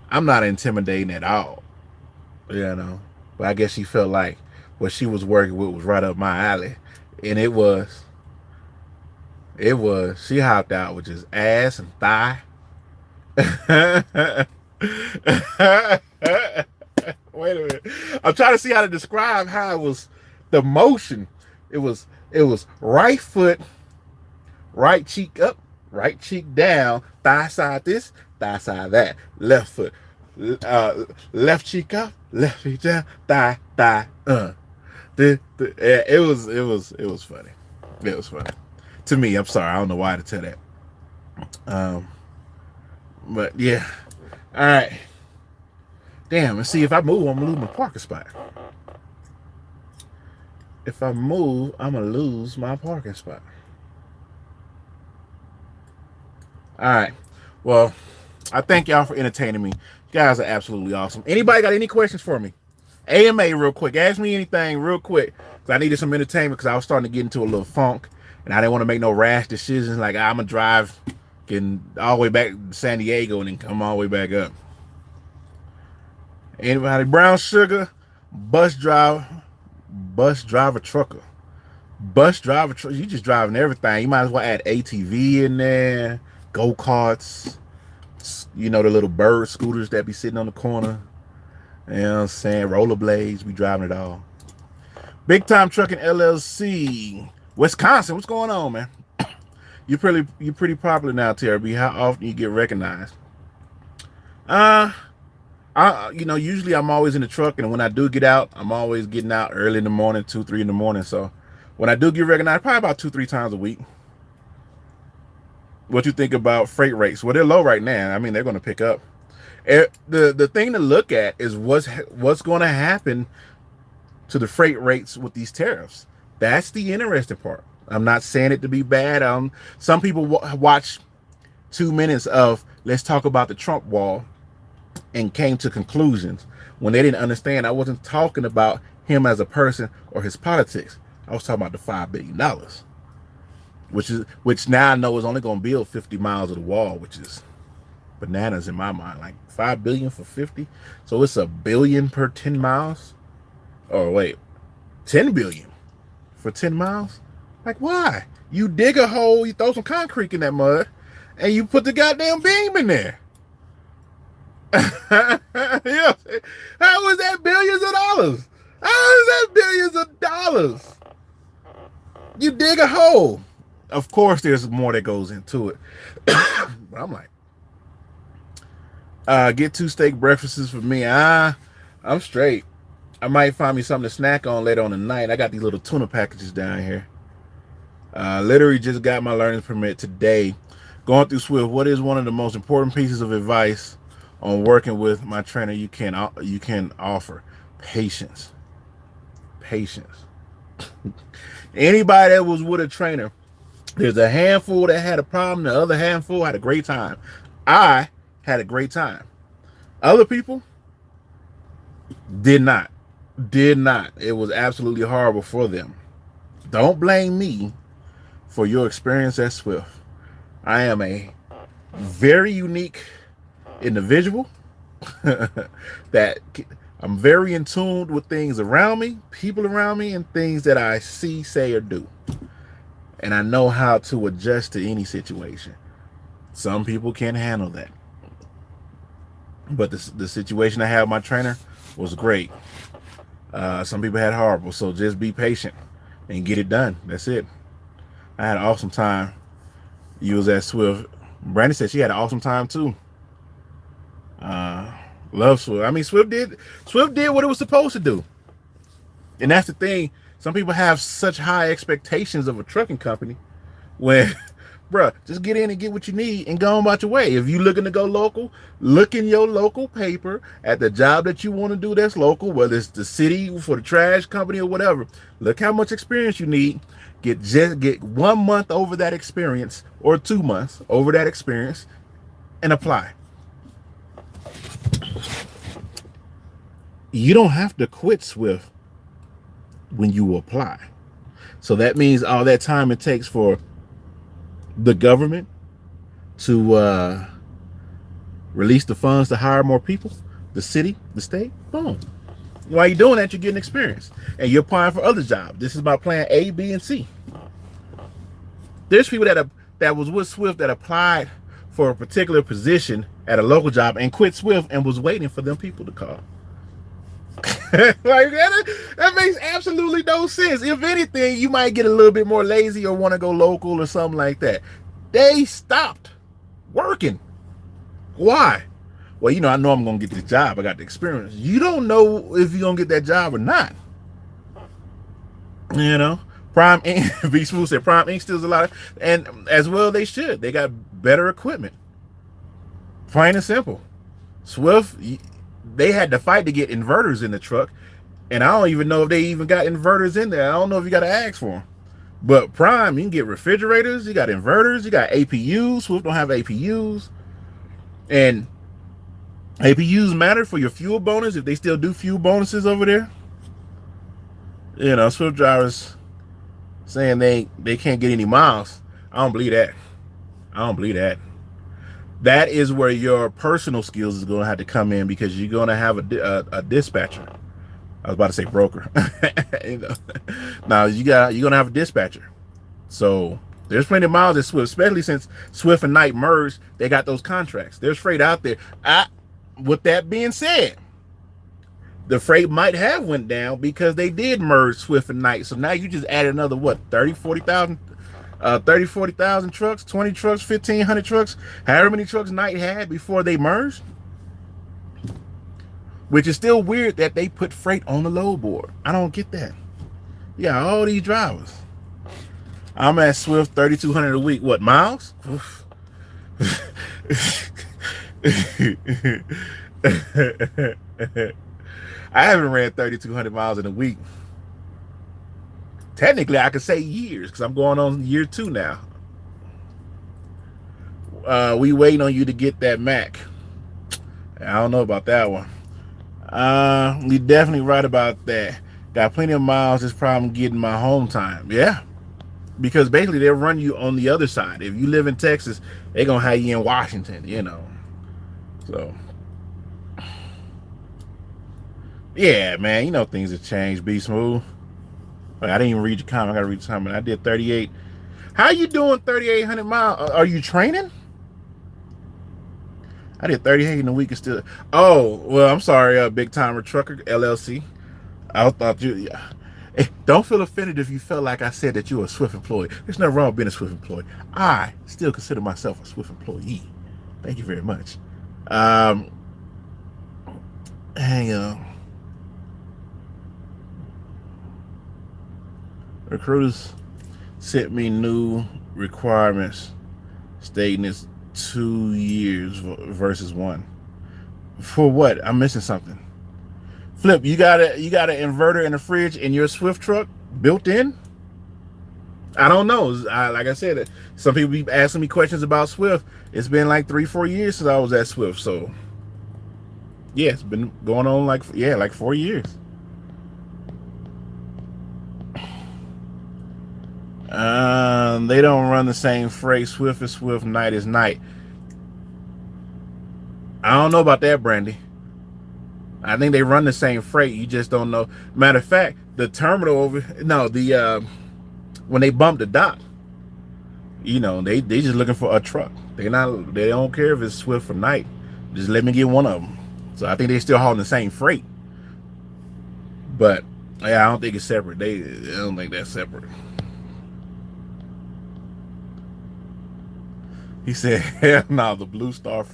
I'm not intimidating at all, you know. But I guess she felt like what she was working with was right up my alley. And it was. It was. She hopped out with just ass and thigh. Wait a minute. I'm trying to see how to describe how it was the motion. It was right foot, right cheek up, right cheek down, thigh side this, thigh side that, left foot, left cheek up, left cheek down, thigh. It was funny. It was funny to me. I'm sorry, I don't know why to tell that. But yeah, all right. Damn, and see if I move, I'm gonna lose my parking spot. If I move, I'm gonna lose my parking spot. All right. Well, I thank y'all for entertaining me. You guys are absolutely awesome. Anybody got any questions for me? AMA real quick. Ask me anything real quick. Because I needed some entertainment because I was starting to get into a little funk. And I didn't want to make no rash decisions like I'm going to drive getting all the way back to San Diego and then come all the way back up. Anybody? Brown sugar, bus driver, trucker. Bus driver, you just driving everything. You might as well add ATV in there, go-karts, you know, the little bird scooters that be sitting on the corner. You know what I'm saying? Rollerblades, we driving it all. Big Time Trucking LLC, Wisconsin. What's going on, man? You're pretty popular now, TRB. How often you get recognized? Usually I'm always in the truck, and when I do get out, I'm always getting out early in the morning, 2, 3 in the morning. So when I do get recognized, probably about 2, 3 times a week. What you think about freight rates? Well, they're low right now. I mean, they're going to pick up. The thing to look at is what's going to happen to the freight rates with these tariffs. That's the interesting part. I'm not saying it to be bad. Some people watch 2 minutes of let's talk about the Trump wall and came to conclusions when they didn't understand. I wasn't talking about him as a person or his politics. I was talking about the $5 billion, which now I know is only going to build 50 miles of the wall, which is bananas in my mind. Like $5 billion for 50, so it's $1 billion per 10 miles. Oh wait, 10 billion for 10 miles? Like why? You dig a hole, you throw some concrete in that mud, and you put the goddamn beam in there. Yeah. How is that billions of dollars? How is that billions of dollars? You dig a hole. Of course, there's more that goes into it. But I'm like, get 2 steak breakfasts for me. I'm straight. I might find me something to snack on later on tonight. I got these little tuna packages down here. Literally just got my learning permit today. Going through Swift. What is one of the most important pieces of advice on working with my trainer you can offer? Patience. Anybody that was with a trainer, there's a handful that had a problem, the other handful had a great time. I had a great time. Other people did not. It was absolutely horrible for them. Don't blame me. for your experience at Swift. I am a very unique individual that I'm very in tune with things around me, people around me, and things that I see, say, or do. And I know how to adjust to any situation. Some people can't handle that. But the situation I had with my trainer was great. Some people had horrible. So just be patient and get it done. That's it. I had an awesome time. You was at Swift. Brandy said she had an awesome time too. Love Swift. I mean, Swift did what it was supposed to do. And that's the thing. Some people have such high expectations of a trucking company when, bruh, just get in and get what you need and go on about your way. If you looking to go local, look in your local paper at the job that you want to do that's local, whether it's the city for the trash company or whatever. Look how much experience you need. Get 1 month over that experience or 2 months over that experience and apply. You don't have to quit Swift when you apply. So that means all that time it takes for the government to release the funds to hire more people, the city, the state, boom. While you're doing that, you're getting experience. And you're applying for other jobs. This is about plan A, B, and C. There's people that was with Swift that applied for a particular position at a local job and quit Swift and was waiting for them people to call. Like that makes absolutely no sense. If anything, you might get a little bit more lazy or want to go local or something like that. They stopped working. Why? Well, I know I'm gonna get this job. I got the experience. You don't know if you're gonna get that job or not. Prime Inc. B Smooth said Prime Inc. steals a lot and as well they should. They got better equipment. Plain and simple. Swift, they had to fight to get inverters in the truck, and I don't even know if they even got inverters in there. I don't know if you got to ask for them. But Prime, you can get refrigerators, you got inverters, you got APUs. Swift don't have APUs. And APUs matter for your fuel bonus, if they still do fuel bonuses over there. Swift drivers saying they can't get any miles. I don't believe that. That is where your personal skills is going to have to come in, because you're going to have a dispatcher. I was about to say broker. Now you're going to have a dispatcher. So there's plenty of miles at Swift, especially since Swift and Knight merged. They got those contracts. There's freight out there. With that being said, the freight might have went down because they did merge Swift and Knight. So now you just added another, 40,000 trucks, 20 trucks, 1,500 trucks, however many trucks Knight had before they merged. Which is still weird that they put freight on the load board. I don't get that. You got all these drivers. I'm at Swift 3,200 a week. What, miles? I haven't ran 3,200 miles in a week. Technically, I could say years, because I'm going on year 2 now. We waiting on you to get that Mac. I don't know about that one. You're definitely right about that. Got plenty of miles. This problem getting my home time. Yeah. Because basically they'll run you on the other side. If you live in Texas, they're going to have you in Washington, So, yeah, man, things have changed. Be smooth. I didn't even read your comment. I got to read the comment. I did 38. How you doing 3,800 miles? Are you training? I did 38 in a week and still. Oh, well, I'm sorry, Big Timer Trucker LLC. I thought you. Yeah. Hey, don't feel offended if you felt like I said that you're a Swift employee. There's nothing wrong with being a Swift employee. I still consider myself a Swift employee. Thank you very much. Hang on. Recruiters sent me new requirements stating it's 2 years versus 1. For what? I'm missing something. Flip, you got an inverter and a fridge in your Swift truck built in? I don't know. Like I said, some people be asking me questions about Swift. It's been like 3-4 years since I was at Swift. So yeah, it's been going on like 4 years. They don't run the same freight. Swift is Swift, Night is Night. I don't know about that, Brandy. I think they run the same freight. You just don't know. Matter of fact, the terminal over when they bump the dock, they just looking for a truck. They don't care if it's Swift or Night. Just let me get one of them. So I think they still hauling the same freight. But yeah, I don't think it's separate. I don't think that's separate. He said, hell no, the Blue Star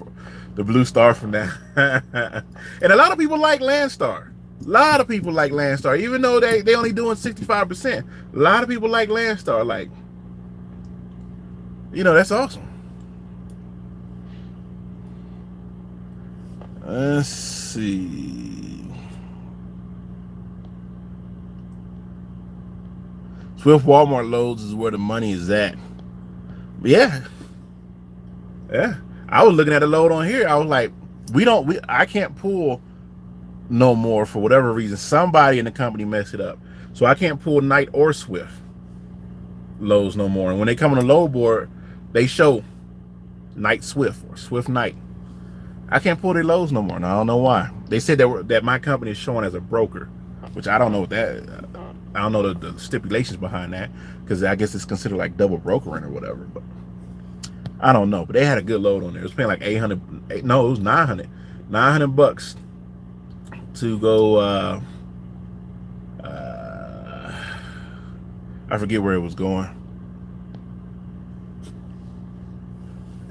from now. And a lot of people like Landstar. A lot of people like Landstar, even though they only doing 65%. A lot of people like Landstar. Like, that's awesome. Let's see. Swift Walmart loads is where the money is at. Yeah. Yeah. I was looking at a load on here. I was like, I can't pull no more for whatever reason. Somebody in the company messed it up. So I can't pull Night or Swift loads no more. And when they come on the load board, they show Night Swift or Swift Night. I can't pull their loads no more. And I don't know why. They said that my company is showing as a broker, which I don't know what that. I don't know the stipulations behind that, because I guess it's considered like double brokering or whatever. But I don't know. But they had a good load on there. It was paying like $800. No, it was $900 to go. I forget where it was going.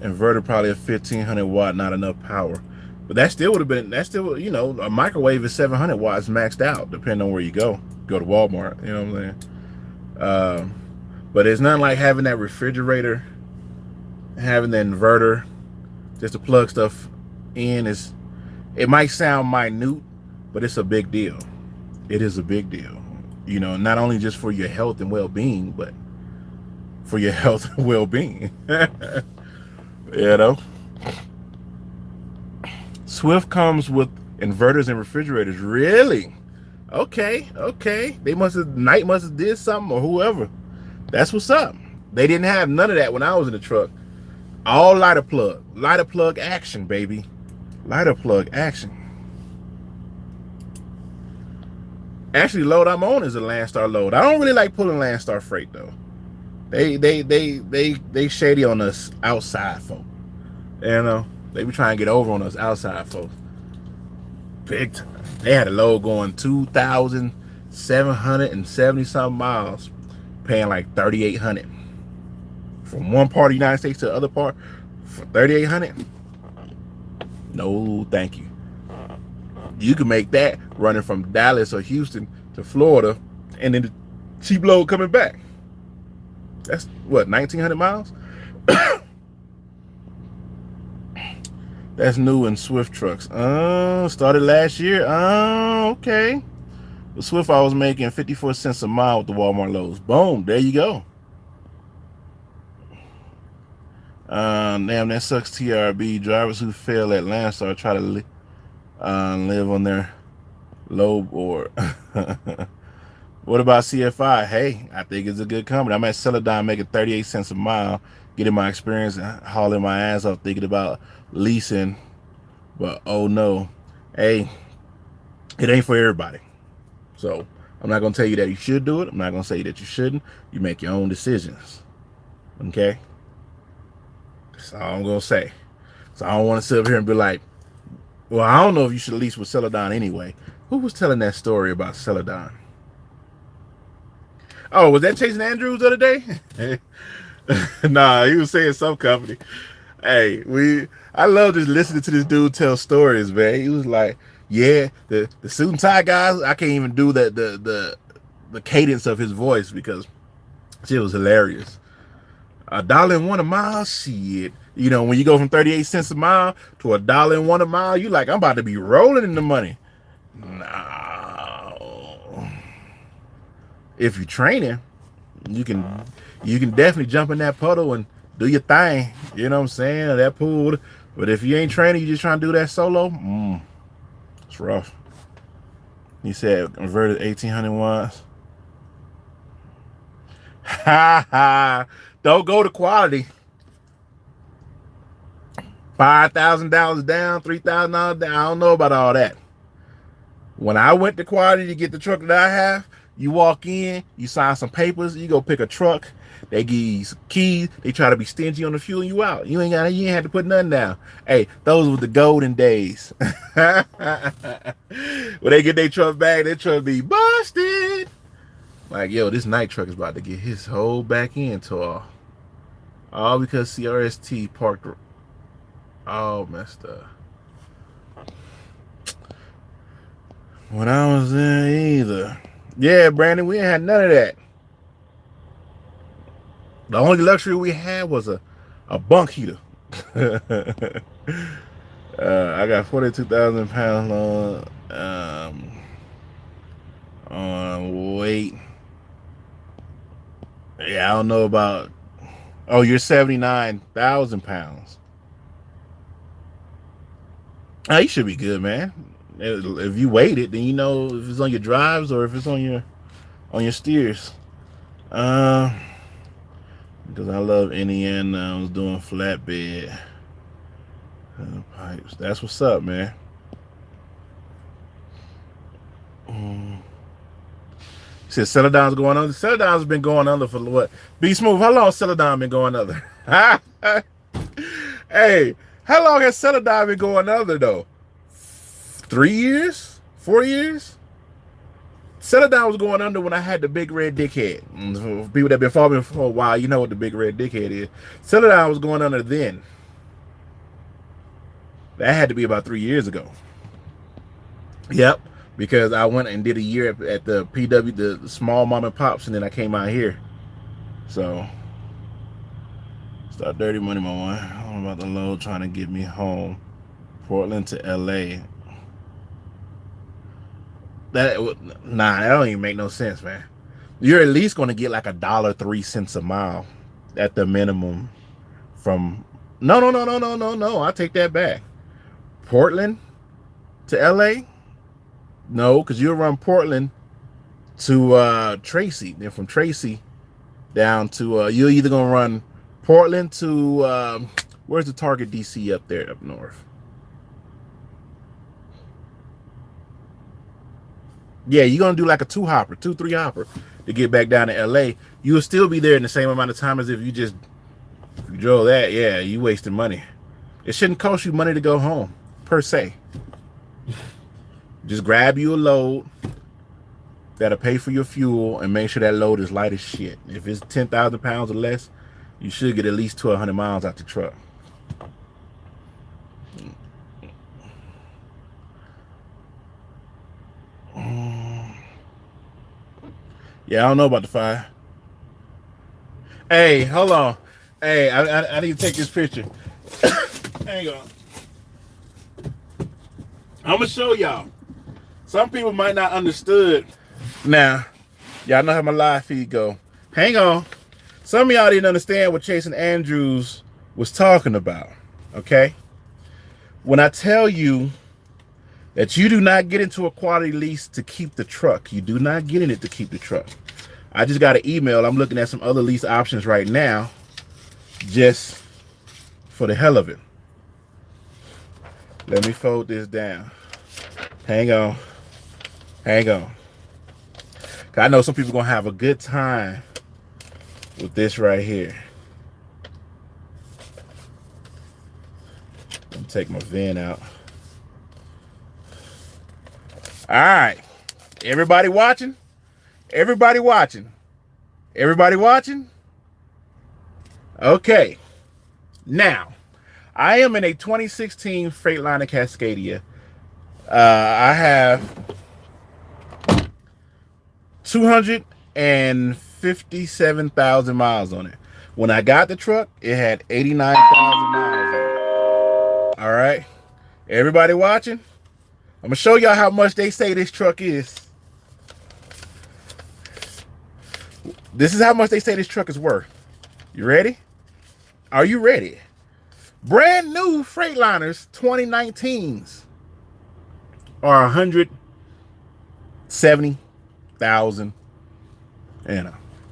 Inverter probably a 1500 watt, not enough power. But that still would have been, a microwave is 700 watts maxed out, depending on where you go. Go to Walmart, you know what I'm saying? But it's not like having that refrigerator, having the inverter, just to plug stuff in. It might sound minute, but it's a big deal. It is a big deal. Not only just for your health and well-being, but for your health and well-being. Swift comes with inverters and refrigerators. Really? Okay. Night must have did something, or whoever. That's what's up. They didn't have none of that when I was in the truck. All lighter plug action, baby. Lighter plug action. Actually, the load I'm on is a Landstar load. I don't really like pulling Landstar freight though. They shady on us outside folk. They be trying to get over on us outside folks. Big time. They had a load going 2,770 something miles, paying like 3,800 from one part of the United States to the other part for 3,800. No, thank you. You can make that running from Dallas or Houston to Florida, and then the cheap load coming back. That's what, 1,900 miles? That's new in Swift trucks. Started last year. Okay. The Swift, I was making 54 cents a mile with the Walmart loads. Boom, there you go. Damn, that sucks. TRB drivers who fail at Landstar try to live on their load board. What about CFI? Hey, I think it's a good company. I'm at Celadon making 38 cents a mile, getting my experience hauling my ass off, thinking about leasing, but oh no. Hey, it ain't for everybody. So I'm not gonna tell you that you should do it. I'm not gonna say that you shouldn't. You make your own decisions. Okay? That's all I'm gonna say. So I don't want to sit up here and be like, well, I don't know if you should lease with Celadon anyway. Who was telling that story about Celadon? Oh, was that Chasing Andrews the other day? Nah, he was saying some company. Hey, I love just listening to this dude tell stories, man. He was like, yeah, the suit and tie guys, I can't even do the cadence of his voice because it was hilarious. $1.01 a mile, shit. When you go from 38 cents a mile to $1.01 a mile, you like, I'm about to be rolling in the money. No. If you're training, you can definitely jump in that puddle and do your thing. You know what I'm saying? That pool. But if you ain't training, you just trying to do that solo, it's rough. He said converted 1,800 watts. Ha ha. Don't go to quality. $5,000 down, $3,000 down. I don't know about all that. When I went to quality to get the truck that I have, you walk in, you sign some papers, you go pick a truck, they give you some keys, they try to be stingy on the fuel, and you out. You ain't had to put nothing down. Hey, those were the golden days. When they get their truck back, their truck be busted. Like, yo, this night truck is about to get his whole back end tore off. All because CRST parked all messed up. When I was there either. Yeah, Brandon, we ain't had none of that. The only luxury we had was a bunk heater. I got 42,000 pounds on weight. Yeah, I don't know about. Oh, you're 79,000 pounds. Oh, you should be good, man. If you weighed it, then you know if it's on your drives or if it's on your steers. Because I love Indiana. I was doing flatbed pipes. That's what's up, man. He said Celadon's going under. Celadon's been going under for what? Be Smooth, how long Celadon been going under? Hey, how long has Celadon been going under though? 3 years? 4 years? Celadon was going under when I had the big red dickhead. For people that have been following me for a while, you know what the big red dickhead is. Celadon was going under then. That had to be about 3 years ago. Yep, because I went and did a year at the PW, the small mom and pops, and then I came out here. So, start dirty money, my one. I'm about to load trying to get me home. Portland to LA. That don't even make no sense, man. You're at least going to get like $1.03 a mile at the minimum from no, I take that back. Portland to LA? No, because you'll run Portland to Tracy. Then from Tracy down to you're either gonna run Portland to where's the Target DC up there up north? Yeah, you're gonna do like a 2-3 hopper to get back down to LA. You'll still be there in the same amount of time as if you just drove that. Yeah, you wasted money. It shouldn't cost you money to go home, per se. Just grab you a load that'll pay for your fuel and make sure that load is light as shit. If it's 10,000 pounds or less, you should get at least 1,200 miles out the truck. Yeah, I don't know about the fire. Hey, hold on. Hey, I need to take this picture. Hang on. I'm gonna show y'all. Some people might not understood. Now, y'all know how my live feed go. Hang on. Some of y'all didn't understand what Chase and Andrews was talking about. Okay? When I tell you that you do not get into a quality lease to keep the truck, you do not get in it to keep the truck. I just got an email. I'm looking at some other lease options right now, just for the hell of it. Let me fold this down. Hang on. Hang on. I know some people are going to have a good time with this right here. Let me take my VIN out. All right. Everybody watching? Everybody watching? Everybody watching? Okay. Now, I am in a 2016 Freightliner Cascadia. I have 257,000 miles on it. When I got the truck, it had 89,000 miles on it. All right. Everybody watching? I'm going to show y'all how much they say this truck is. This is how much they say this truck is worth. You ready? Are you ready? Brand new Freightliners 2019s are 170,000.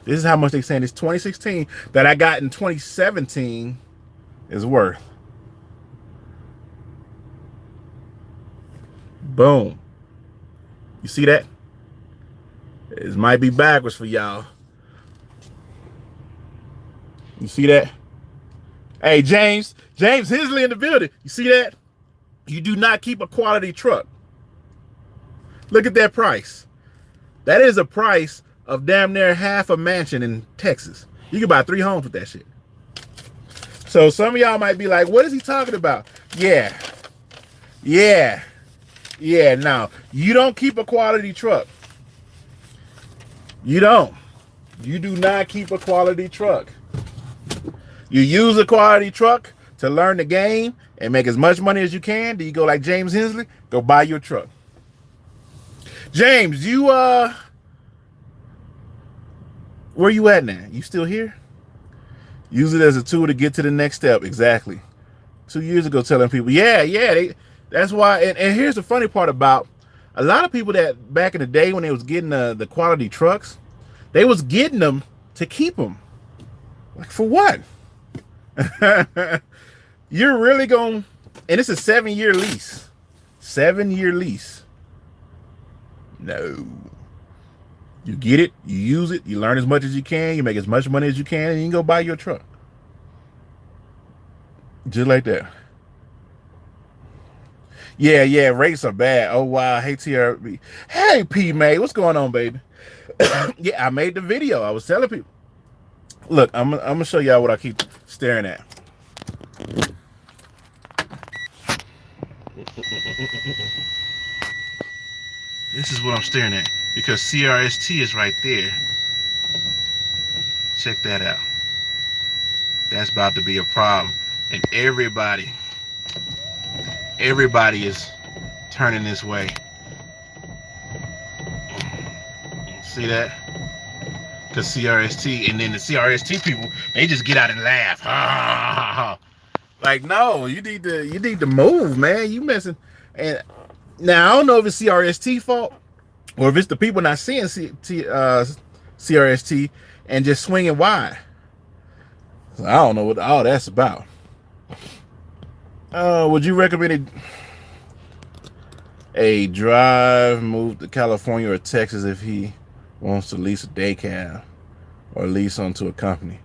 This is how much they saying this 2016 that I got in 2017 is worth. Boom. You see that? It might be backwards for y'all. You see that? Hey, James Hensley in the building. You see that? You do not keep a quality truck. Look at that price. That is a price of damn near half a mansion in Texas. You can buy 3 homes with that shit. So some of y'all might be like, what is he talking about? Yeah. No, you don't keep a quality truck. You don't. You do not keep a quality truck. You use a quality truck to learn the game and make as much money as you can. Do you go like James Hensley? Go buy your truck. James, you where you at now? You still here? Use it as a tool to get to the next step. Exactly. 2 years ago, telling people, that's why. And here's the funny part about a lot of people that back in the day when they was getting the quality trucks, they was getting them to keep them. Like for what? You're really going, and it's a 7-year lease. 7-year lease. No. You get it, you use it, you learn as much as you can, you make as much money as you can, and you can go buy your truck. Just like that. Yeah, rates are bad. Oh wow, hey TRB. Hey P May, what's going on, baby? Yeah, I made the video. I was telling people. Look, I'm gonna show y'all what I keep staring at. This is what I'm staring at because CRST is right there. Check that out. That's about to be a problem, and everybody is turning this way. See that? Because CRST, and then the CRST people, they just get out and laugh. Like, no, you need to move, man. You messing. And now I don't know if it's CRST fault or if it's the people not seeing CRST and just swinging wide. So I don't know what all that's about. Would you recommend a drive move to California or Texas if he wants to lease a day cab or lease onto a company?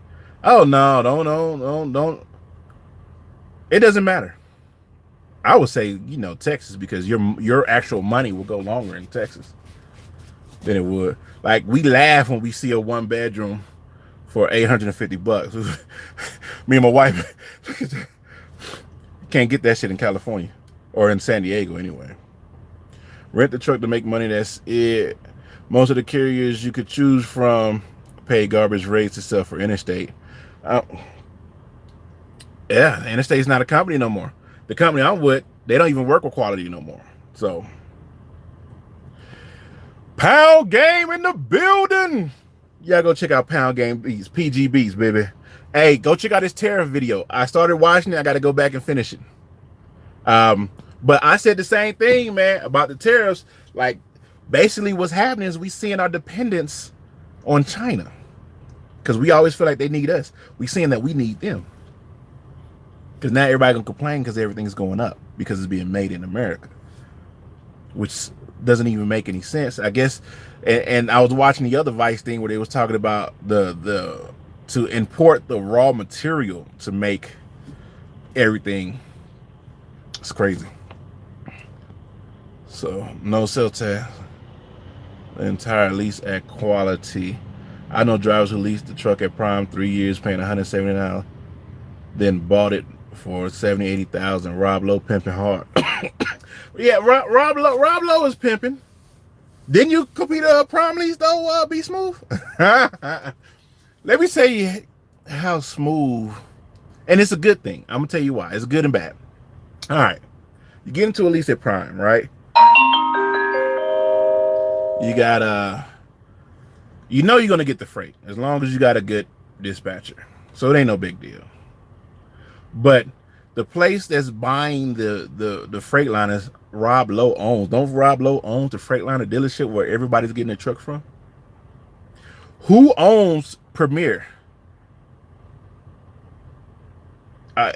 Oh no, don't. It doesn't matter. I would say, Texas, because your actual money will go longer in Texas than it would. Like, we laugh when we see a 1-bedroom for $850. Me and my wife, look at that. Can't get that shit in California or in San Diego anyway. Rent the truck to make money. That's it. Most of the carriers you could choose from pay garbage rates except for Interstate. Yeah, Interstate's not a company no more. The company I'm with, they don't even work with quality no more. So, Pound Game in the building. Y'all go check out Pound Game Beats, PGBs, baby. Hey, go check out this tariff video. I started watching it. I got to go back and finish it. But I said the same thing, man, about the tariffs. Like, basically what's happening is we seeing our dependence on China. Because we always feel like they need us. We seeing that we need them. Because now everybody gonna complain because everything's going up because it's being made in America, which doesn't even make any sense, I guess. And I was watching the other Vice thing where they was talking about to import the raw material to make everything. It's crazy. So no sale tax, the entire lease at quality. I know drivers who leased the truck at Prime 3 years, paying $170, then bought it for 70, 80,000. Rob Lowe pimping hard. Yeah, Rob Lowe is pimping. Didn't you compete a Prime lease though, Be Smooth? Let me tell you how smooth, and it's a good thing. I'm gonna tell you why. It's good and bad. All right, you get into a lease at Prime, right? You got you're gonna get the freight as long as you got a good dispatcher. So it ain't no big deal. But the place that's buying the Freightliners, Rob Lowe owns. Don't Rob Lowe owns the Freightliner dealership where everybody's getting their truck from? Who owns Premier?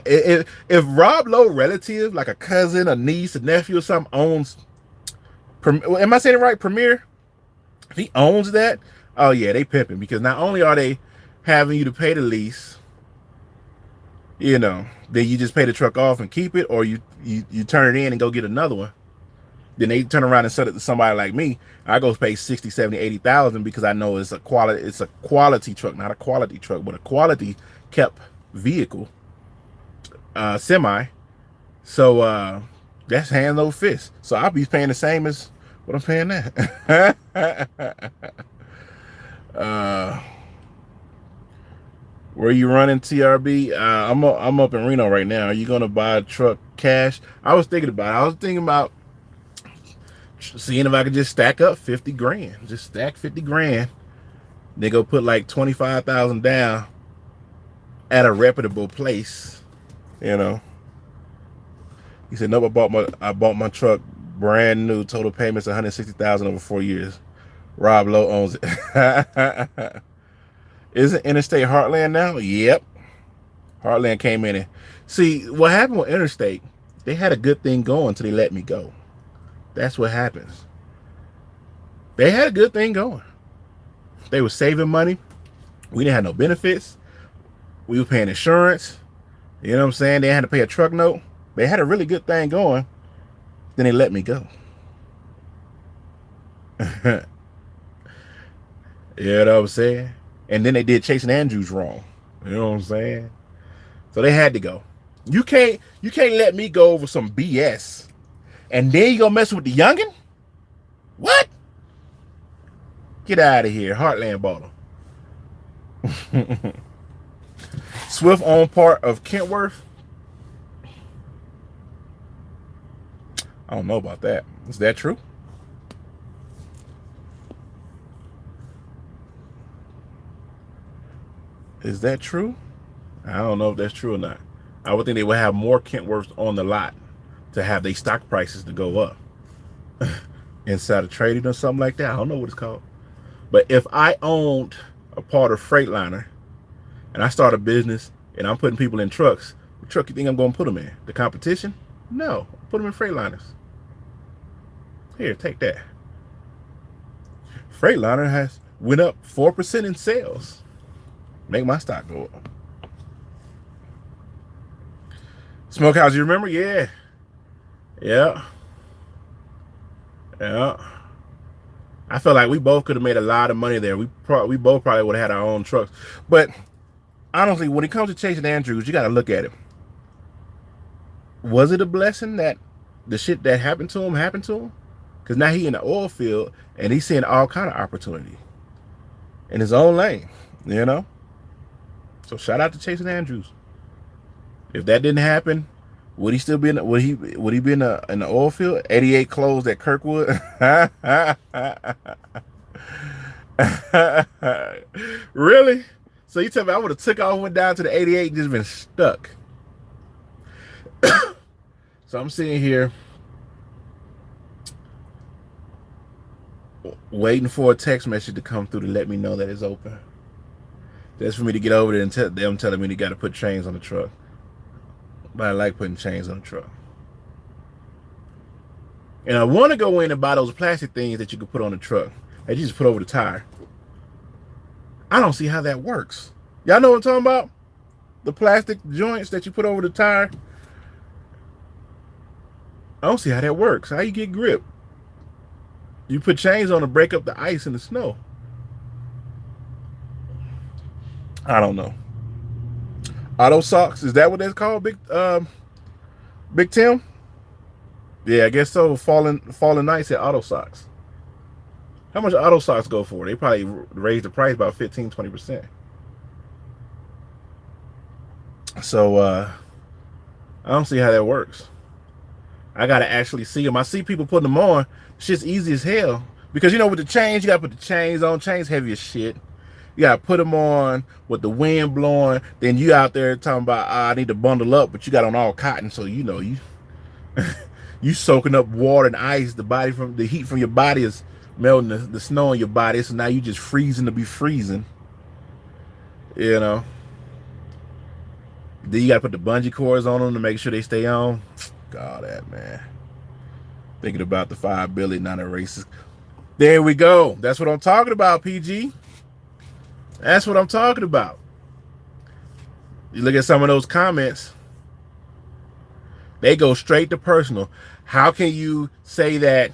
If Rob Lowe relative, like a cousin, a niece, a nephew, or something, owns, am I saying it right? Premier. If he owns that, oh yeah, they pimping, because not only are they having you to pay the lease, then you just pay the truck off and keep it, or you turn it in and go get another one. Then they turn around and sell it to somebody like me. I go pay 60, 70, 80,000 because I know it's a quality truck, not a quality truck, but a quality kept vehicle, semi. So that's hand over fist. So I'll be paying the same as what I'm paying now. Where you running, TRB? I'm up in Reno right now. Are you gonna buy a truck cash? I was thinking about seeing if I could just stack up 50 grand. Just stack 50 grand. They go put like 25,000 down at a reputable place. He said, nope, I bought my truck brand new, total payments 160,000 over 4 years. Rob Lowe owns it. Isn't Interstate Heartland now? Yep. Heartland came in and see what happened with Interstate. They had a good thing going until they let me go. That's what happens. They had a good thing going. They were saving money. We didn't have no benefits. We were paying insurance. You know what I'm saying? They had to pay a truck note. They had a really good thing going. Then they let me go. You know what I'm saying? And then they did Chasing Andrews wrong. You know what I'm saying? So they had to go. You can't let me go over some BS. And then you gonna mess with the youngin'? What? Get out of here. Heartland bought him. Swift owned part of Kentworth. I don't know about that. Is that true? Is that true? I don't know if that's true or not. I would think they would have more Kentworths on the lot to have their stock prices to go up. Inside of trading or something like that. I don't know what it's called. But if I owned a part of Freightliner and I start a business and I'm putting people in trucks, what truck you think I'm going to put them in? The competition? No. Put them in Freightliners. Here, take that. Freightliner has went up 4% in sales. Make my stock go up. Smokehouse, you remember? Yeah. Yeah. I feel like we both could have made a lot of money there. We both probably would have had our own trucks. But honestly, when it comes to Chasing Andrews, you got to look at it. Was it a blessing that the shit that happened to him? Because now he in the oil field and he's seeing all kind of opportunity in his own lane, So shout out to Chasing Andrews. If that didn't happen, would he still be would he be in the oil field? 88 closed at Kirkwood. Really? So you tell me I would have took off, went down to the 88 and just been stuck. So I'm sitting here waiting for a text message to come through to let me know that it's open. That's for me to get over there and tell them telling me they got to put chains on the truck. But I like putting chains on the truck. And I want to go in and buy those plastic things that you can put on the truck that you just put over the tire. I don't see how that works. Y'all know what I'm talking about? The plastic joints that you put over the tire. I don't see how that works. How you get grip? You put chains on to break up the ice and the snow. I don't know. Auto socks, is that what that's called, Big Tim? Yeah, I guess so. Falling Nights at Auto Socks. How much Auto Socks go for? They probably raised the price about 15-20%. So I don't see how that works. I gotta actually see them. I see people putting them on. Shit's easy as hell. Because with the chains, you gotta put the chains on. Chains heavy as shit. You gotta put them on with the wind blowing. Then you out there talking about, I need to bundle up, but you got on all cotton, so you you soaking up water and ice. The heat from your body is melting the snow on your body. So now you just freezing to be freezing. You know. Then you got to put the bungee cords on them to make sure they stay on. God, that man. Thinking about the 5 billion, not a racist. There we go. That's what I'm talking about, PG. That's what I'm talking about. You look at some of those comments, they go straight to personal. How can you say that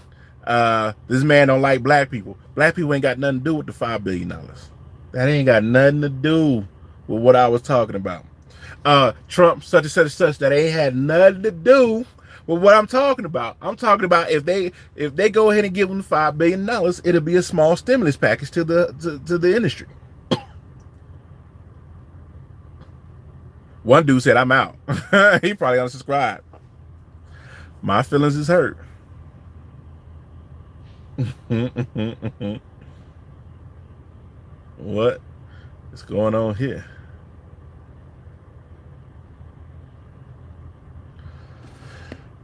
this man don't like black people? Black people ain't got nothing to do with the $5 billion. That ain't got nothing to do with what I was talking about. Trump, such and such and such, that ain't had nothing to do with what I'm talking about. I'm talking about if they go ahead and give them $5 billion, it'll be a small stimulus package to the industry. One dude said, I'm out. He probably unsubscribed. My feelings is hurt. What is going on here?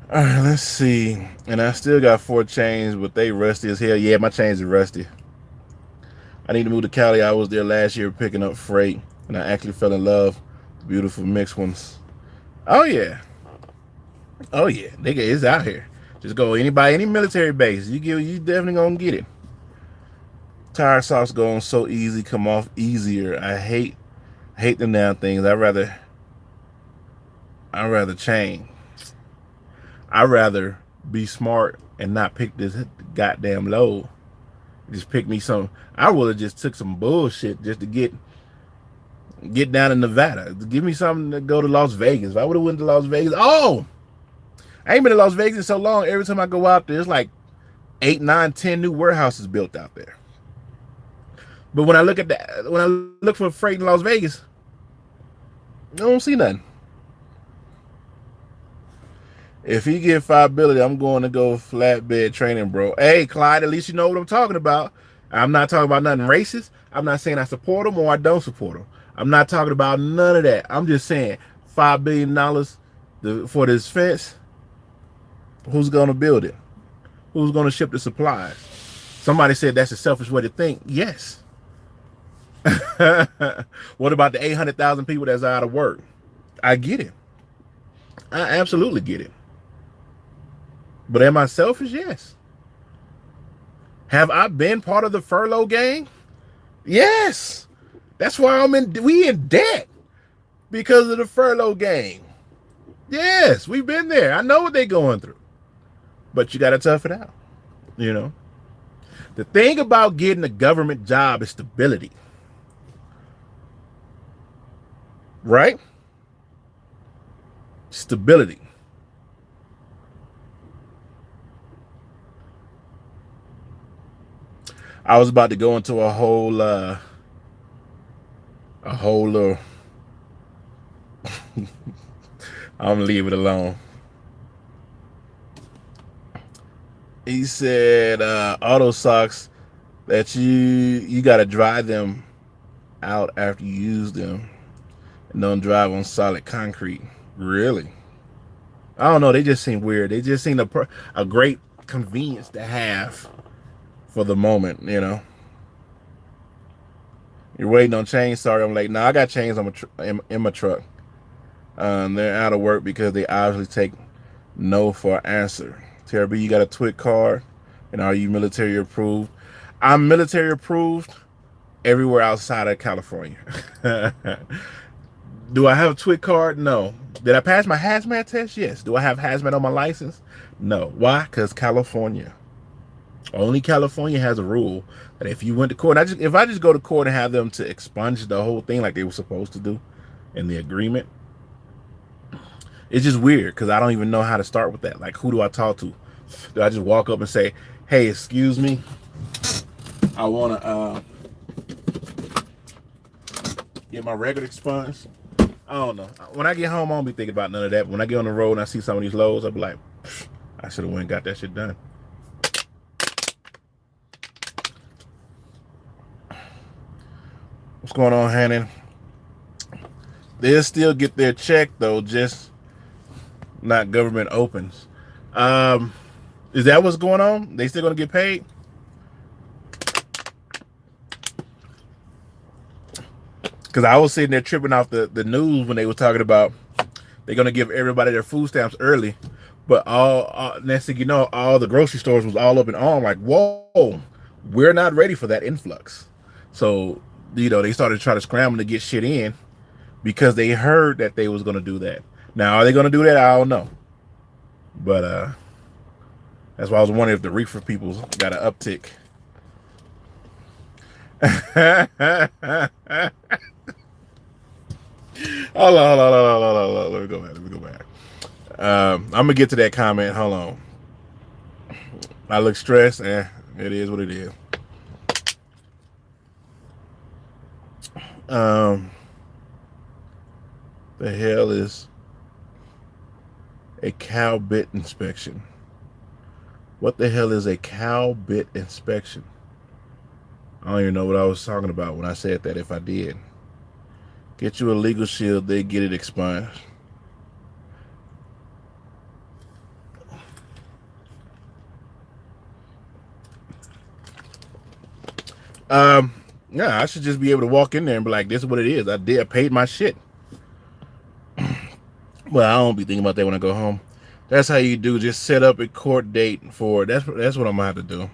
All right, let's see. And I still got 4 chains, but they rusty as hell. Yeah, my chains are rusty. I need to move to Cali. I was there last year picking up freight, and I actually fell in love with beautiful mixed ones. Oh yeah. Oh yeah, nigga, it's out here. Just go any military base. You definitely gonna get it. Tire socks go on so easy, come off easier. I hate them damn things. I'd rather chain. I'd rather be smart and not pick this goddamn load. Just pick me some. I would have just took some bullshit just to get down in Nevada. Give me something to go to Las Vegas. If I would have went to Las Vegas, I ain't been to Las Vegas in so long. Every time I go out there, it's like 8, 9, 10 new warehouses built out there. But when I look for freight in Las Vegas, I don't see nothing. If he get $5 billion, I'm going to go flatbed training, bro. Hey, Clyde, at least you know what I'm talking about. I'm not talking about nothing racist. I'm not saying I support him or I don't support him. I'm not talking about none of that. I'm just saying $5 billion for this fence. Who's going to build it? Who's going to ship the supplies? Somebody said that's a selfish way to think. Yes. What about the 800,000 people that's out of work? I get it. I absolutely get it. But am I selfish? Yes. Have I been part of the furlough gang? Yes. That's why we in debt because of the furlough gang. Yes, we've been there. I know what they're going through. But you got to tough it out. You know. The thing about getting a government job is stability. Right? Stability. I was about to go into a whole little I'm gonna leave it alone. He said auto socks that you gotta dry them out after you use them and don't drive on solid concrete. Really? I don't know, they just seem weird. They just seem a great convenience to have for the moment, you know. You're waiting on chains. Sorry, I'm late. No, I got chains in my truck. They're out of work because they obviously take no for an answer. TRB, you got a TWIC card, and are you military approved? I'm military approved everywhere outside of California. Do I have a TWIC card? No. Did I pass my hazmat test? Yes. Do I have hazmat on my license? No. Why? Because California. Only California has a rule that if you went to court, if I just go to court and have them to expunge the whole thing like they were supposed to do in the agreement, it's just weird because I don't even know how to start with that. Like, who do I talk to? Do I just walk up and say, hey, excuse me, I want to get my record expunged? I don't know. When I get home, I won't be thinking about none of that. But when I get on the road and I see some of these loads, I'll be like, I should have went and got that shit done. What's going on, Hannon? They'll still get their check, though, just not government opens. Is that what's going on? They still going to get paid? Because I was sitting there tripping off the news when they were talking about they're gonna give everybody their food stamps early, but all next thing you know, all the grocery stores was all up in arms. Like, whoa, we're not ready for that influx. So they started trying to scramble to get shit in because they heard that they was gonna do that. Now, are they gonna do that? I don't know, but that's why I was wondering if the reefer people got an uptick. Hold on. Let me go back. I'm gonna get to that comment. Hold on. I look stressed. It is what it is. Um, the hell is a cow bit inspection? What the hell is a cow bit inspection? I don't even know what I was talking about when I said that. If I did, get you a legal shield. They get it expunged. Um, yeah, I should just be able to walk in there and be like, "This is what it is. I paid my shit." Well, I don't be thinking about that when I go home. That's how you do. Just set up a court date for. That's what I'm gonna have to do.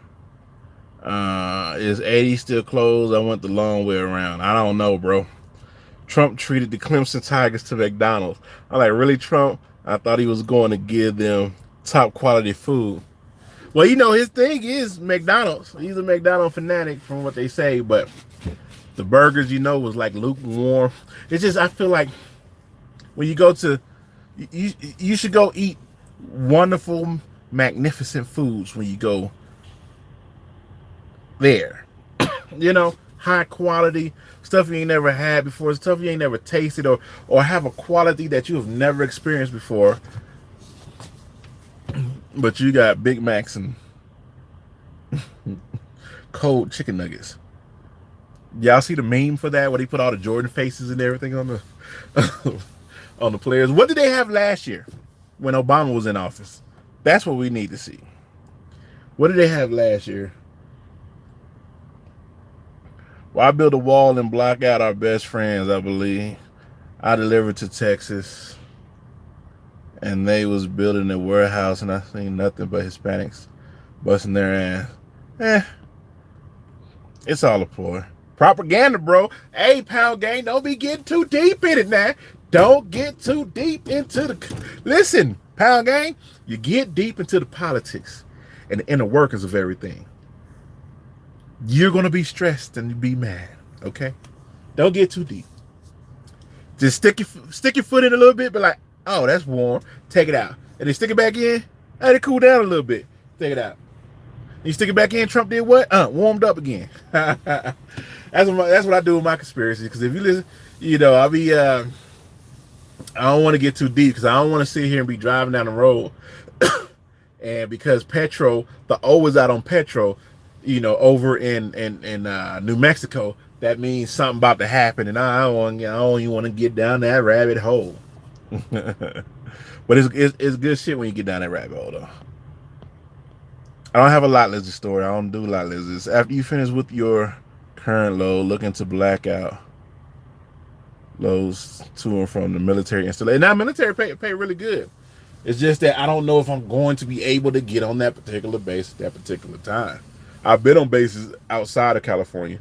Is 80 still closed? I went the long way around. I don't know, bro. Trump treated the Clemson Tigers to McDonald's. I'm like, really, Trump? I thought he was going to give them top quality food. Well, his thing is McDonald's. He's a McDonald's fanatic from what they say, but the burgers, was like lukewarm. It's just, I feel like when you go to, you should go eat wonderful, magnificent foods when you go there. High quality stuff you ain't never had before, stuff you ain't never tasted, or have a quality that you have never experienced before. But you got Big Macs and cold chicken nuggets. Y'all see the meme for that where they put all the Jordan faces and everything on the on the players? What did they have last year when Obama was in office? That's what we need to see. What did they have last year? Why build a wall and block out our best friends? I believe I delivered to Texas, and they was building a warehouse, and I seen nothing but Hispanics busting their ass. It's all a ploy. Propaganda, bro. Hey, Pound Gang, don't be getting too deep in it now. Don't get too deep into the... Listen, Pound Gang, you get deep into the politics and the inner workings of everything. You're going to be stressed and be mad, okay? Don't get too deep. Just stick your foot in a little bit, but like, oh, that's warm. Take it out. And then stick it back in. Let it cool down a little bit. Take it out. You stick it back in, Trump did what? Warmed up again. That's what I do with my conspiracy. Because if you listen, I'll be, I don't want to get too deep because I don't want to sit here and be driving down the road. And because petrol, the O is out on petrol, over in New Mexico, that means something about to happen. And I don't even want to get down that rabbit hole. But it's good shit when you get down that rabbit hole, though. I don't have a lot lizard story. I don't do lot lizards. After you finish with your current load, looking to black out loads to and from the military installation. Now, military pay really good. It's just that I don't know if I'm going to be able to get on that particular base at that particular time. I've been on bases outside of California.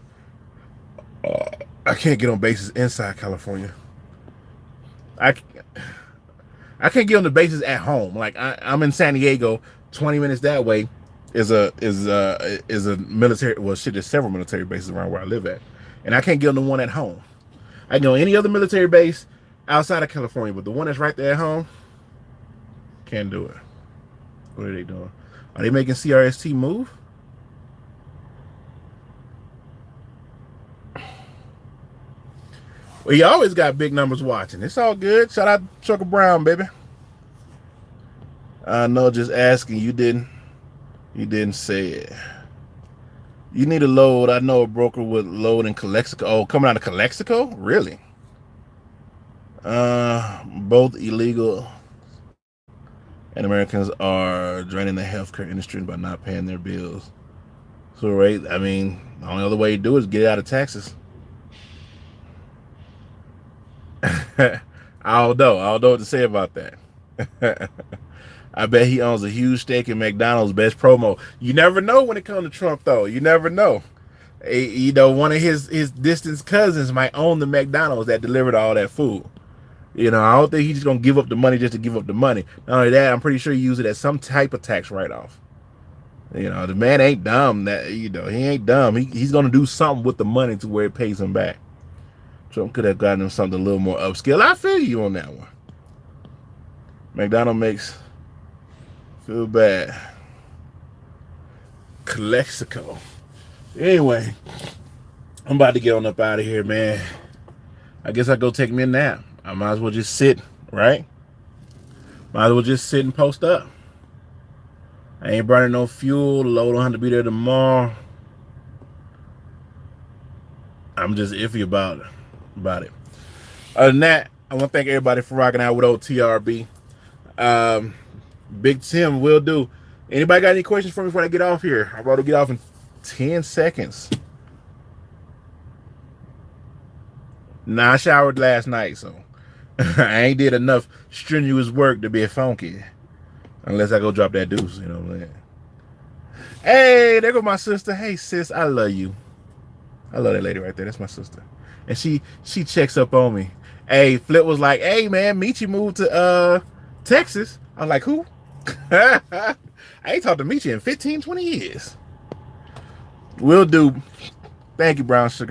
I can't get on bases inside California. I can't get on the bases at home. Like I'm in San Diego, 20 minutes that way is a military. Well, shit, there's several military bases around where I live at, and I can't get on the one at home. I can go on any other military base outside of California, but the one that's right there at home, can't do it. What are they doing? Are they making CRST move? Well, you always got big numbers watching. It's all good. Shout out to Chucker Brown, baby. I know, just asking. You didn't say it. You need a load. I know a broker with load in Calexico. Oh, coming out of Calexico? Really? Both illegal and Americans are draining the healthcare industry by not paying their bills. So, right, I mean, the only other way to do it is get out of taxes. I don't know what to say about that. I bet he owns a huge stake in McDonald's. Best promo. You never know when it comes to Trump, though. You never know. You know, one of his distant cousins might own the McDonald's that delivered all that food. You know, I don't think he's just gonna give up the money just to give up the money. Not only that, I'm pretty sure he used it as some type of tax write-off. You know, the man ain't dumb. That he ain't dumb. He's gonna do something with the money to where it pays him back. Trump could have gotten him something a little more upscale. I feel you on that one. McDonald makes feel bad. Calexico. Anyway, I'm about to get on up out of here, man. I guess I go take me a nap. I might as well just sit, right? Might as well just sit and post up. I ain't burning no fuel. The load don't have to be there tomorrow. I'm just iffy about it. Other than that, I want to thank everybody for rocking out with old TRB. Big Tim will do. Anybody got any questions for me before I get off here? I'm about to get off in 10 seconds. Nah, I showered last night, so I ain't did enough strenuous work to be funky. Unless I go drop that deuce, you know what I'm saying? Hey, there go my sister. Hey, sis, I love you. I love that lady right there. That's my sister. And she checks up on me. Hey, Flip was like, hey, man, Michi moved to Texas. I'm like, who? I ain't talked to Michi in 15, 20 years. Will do. Thank you, Brown Sugar.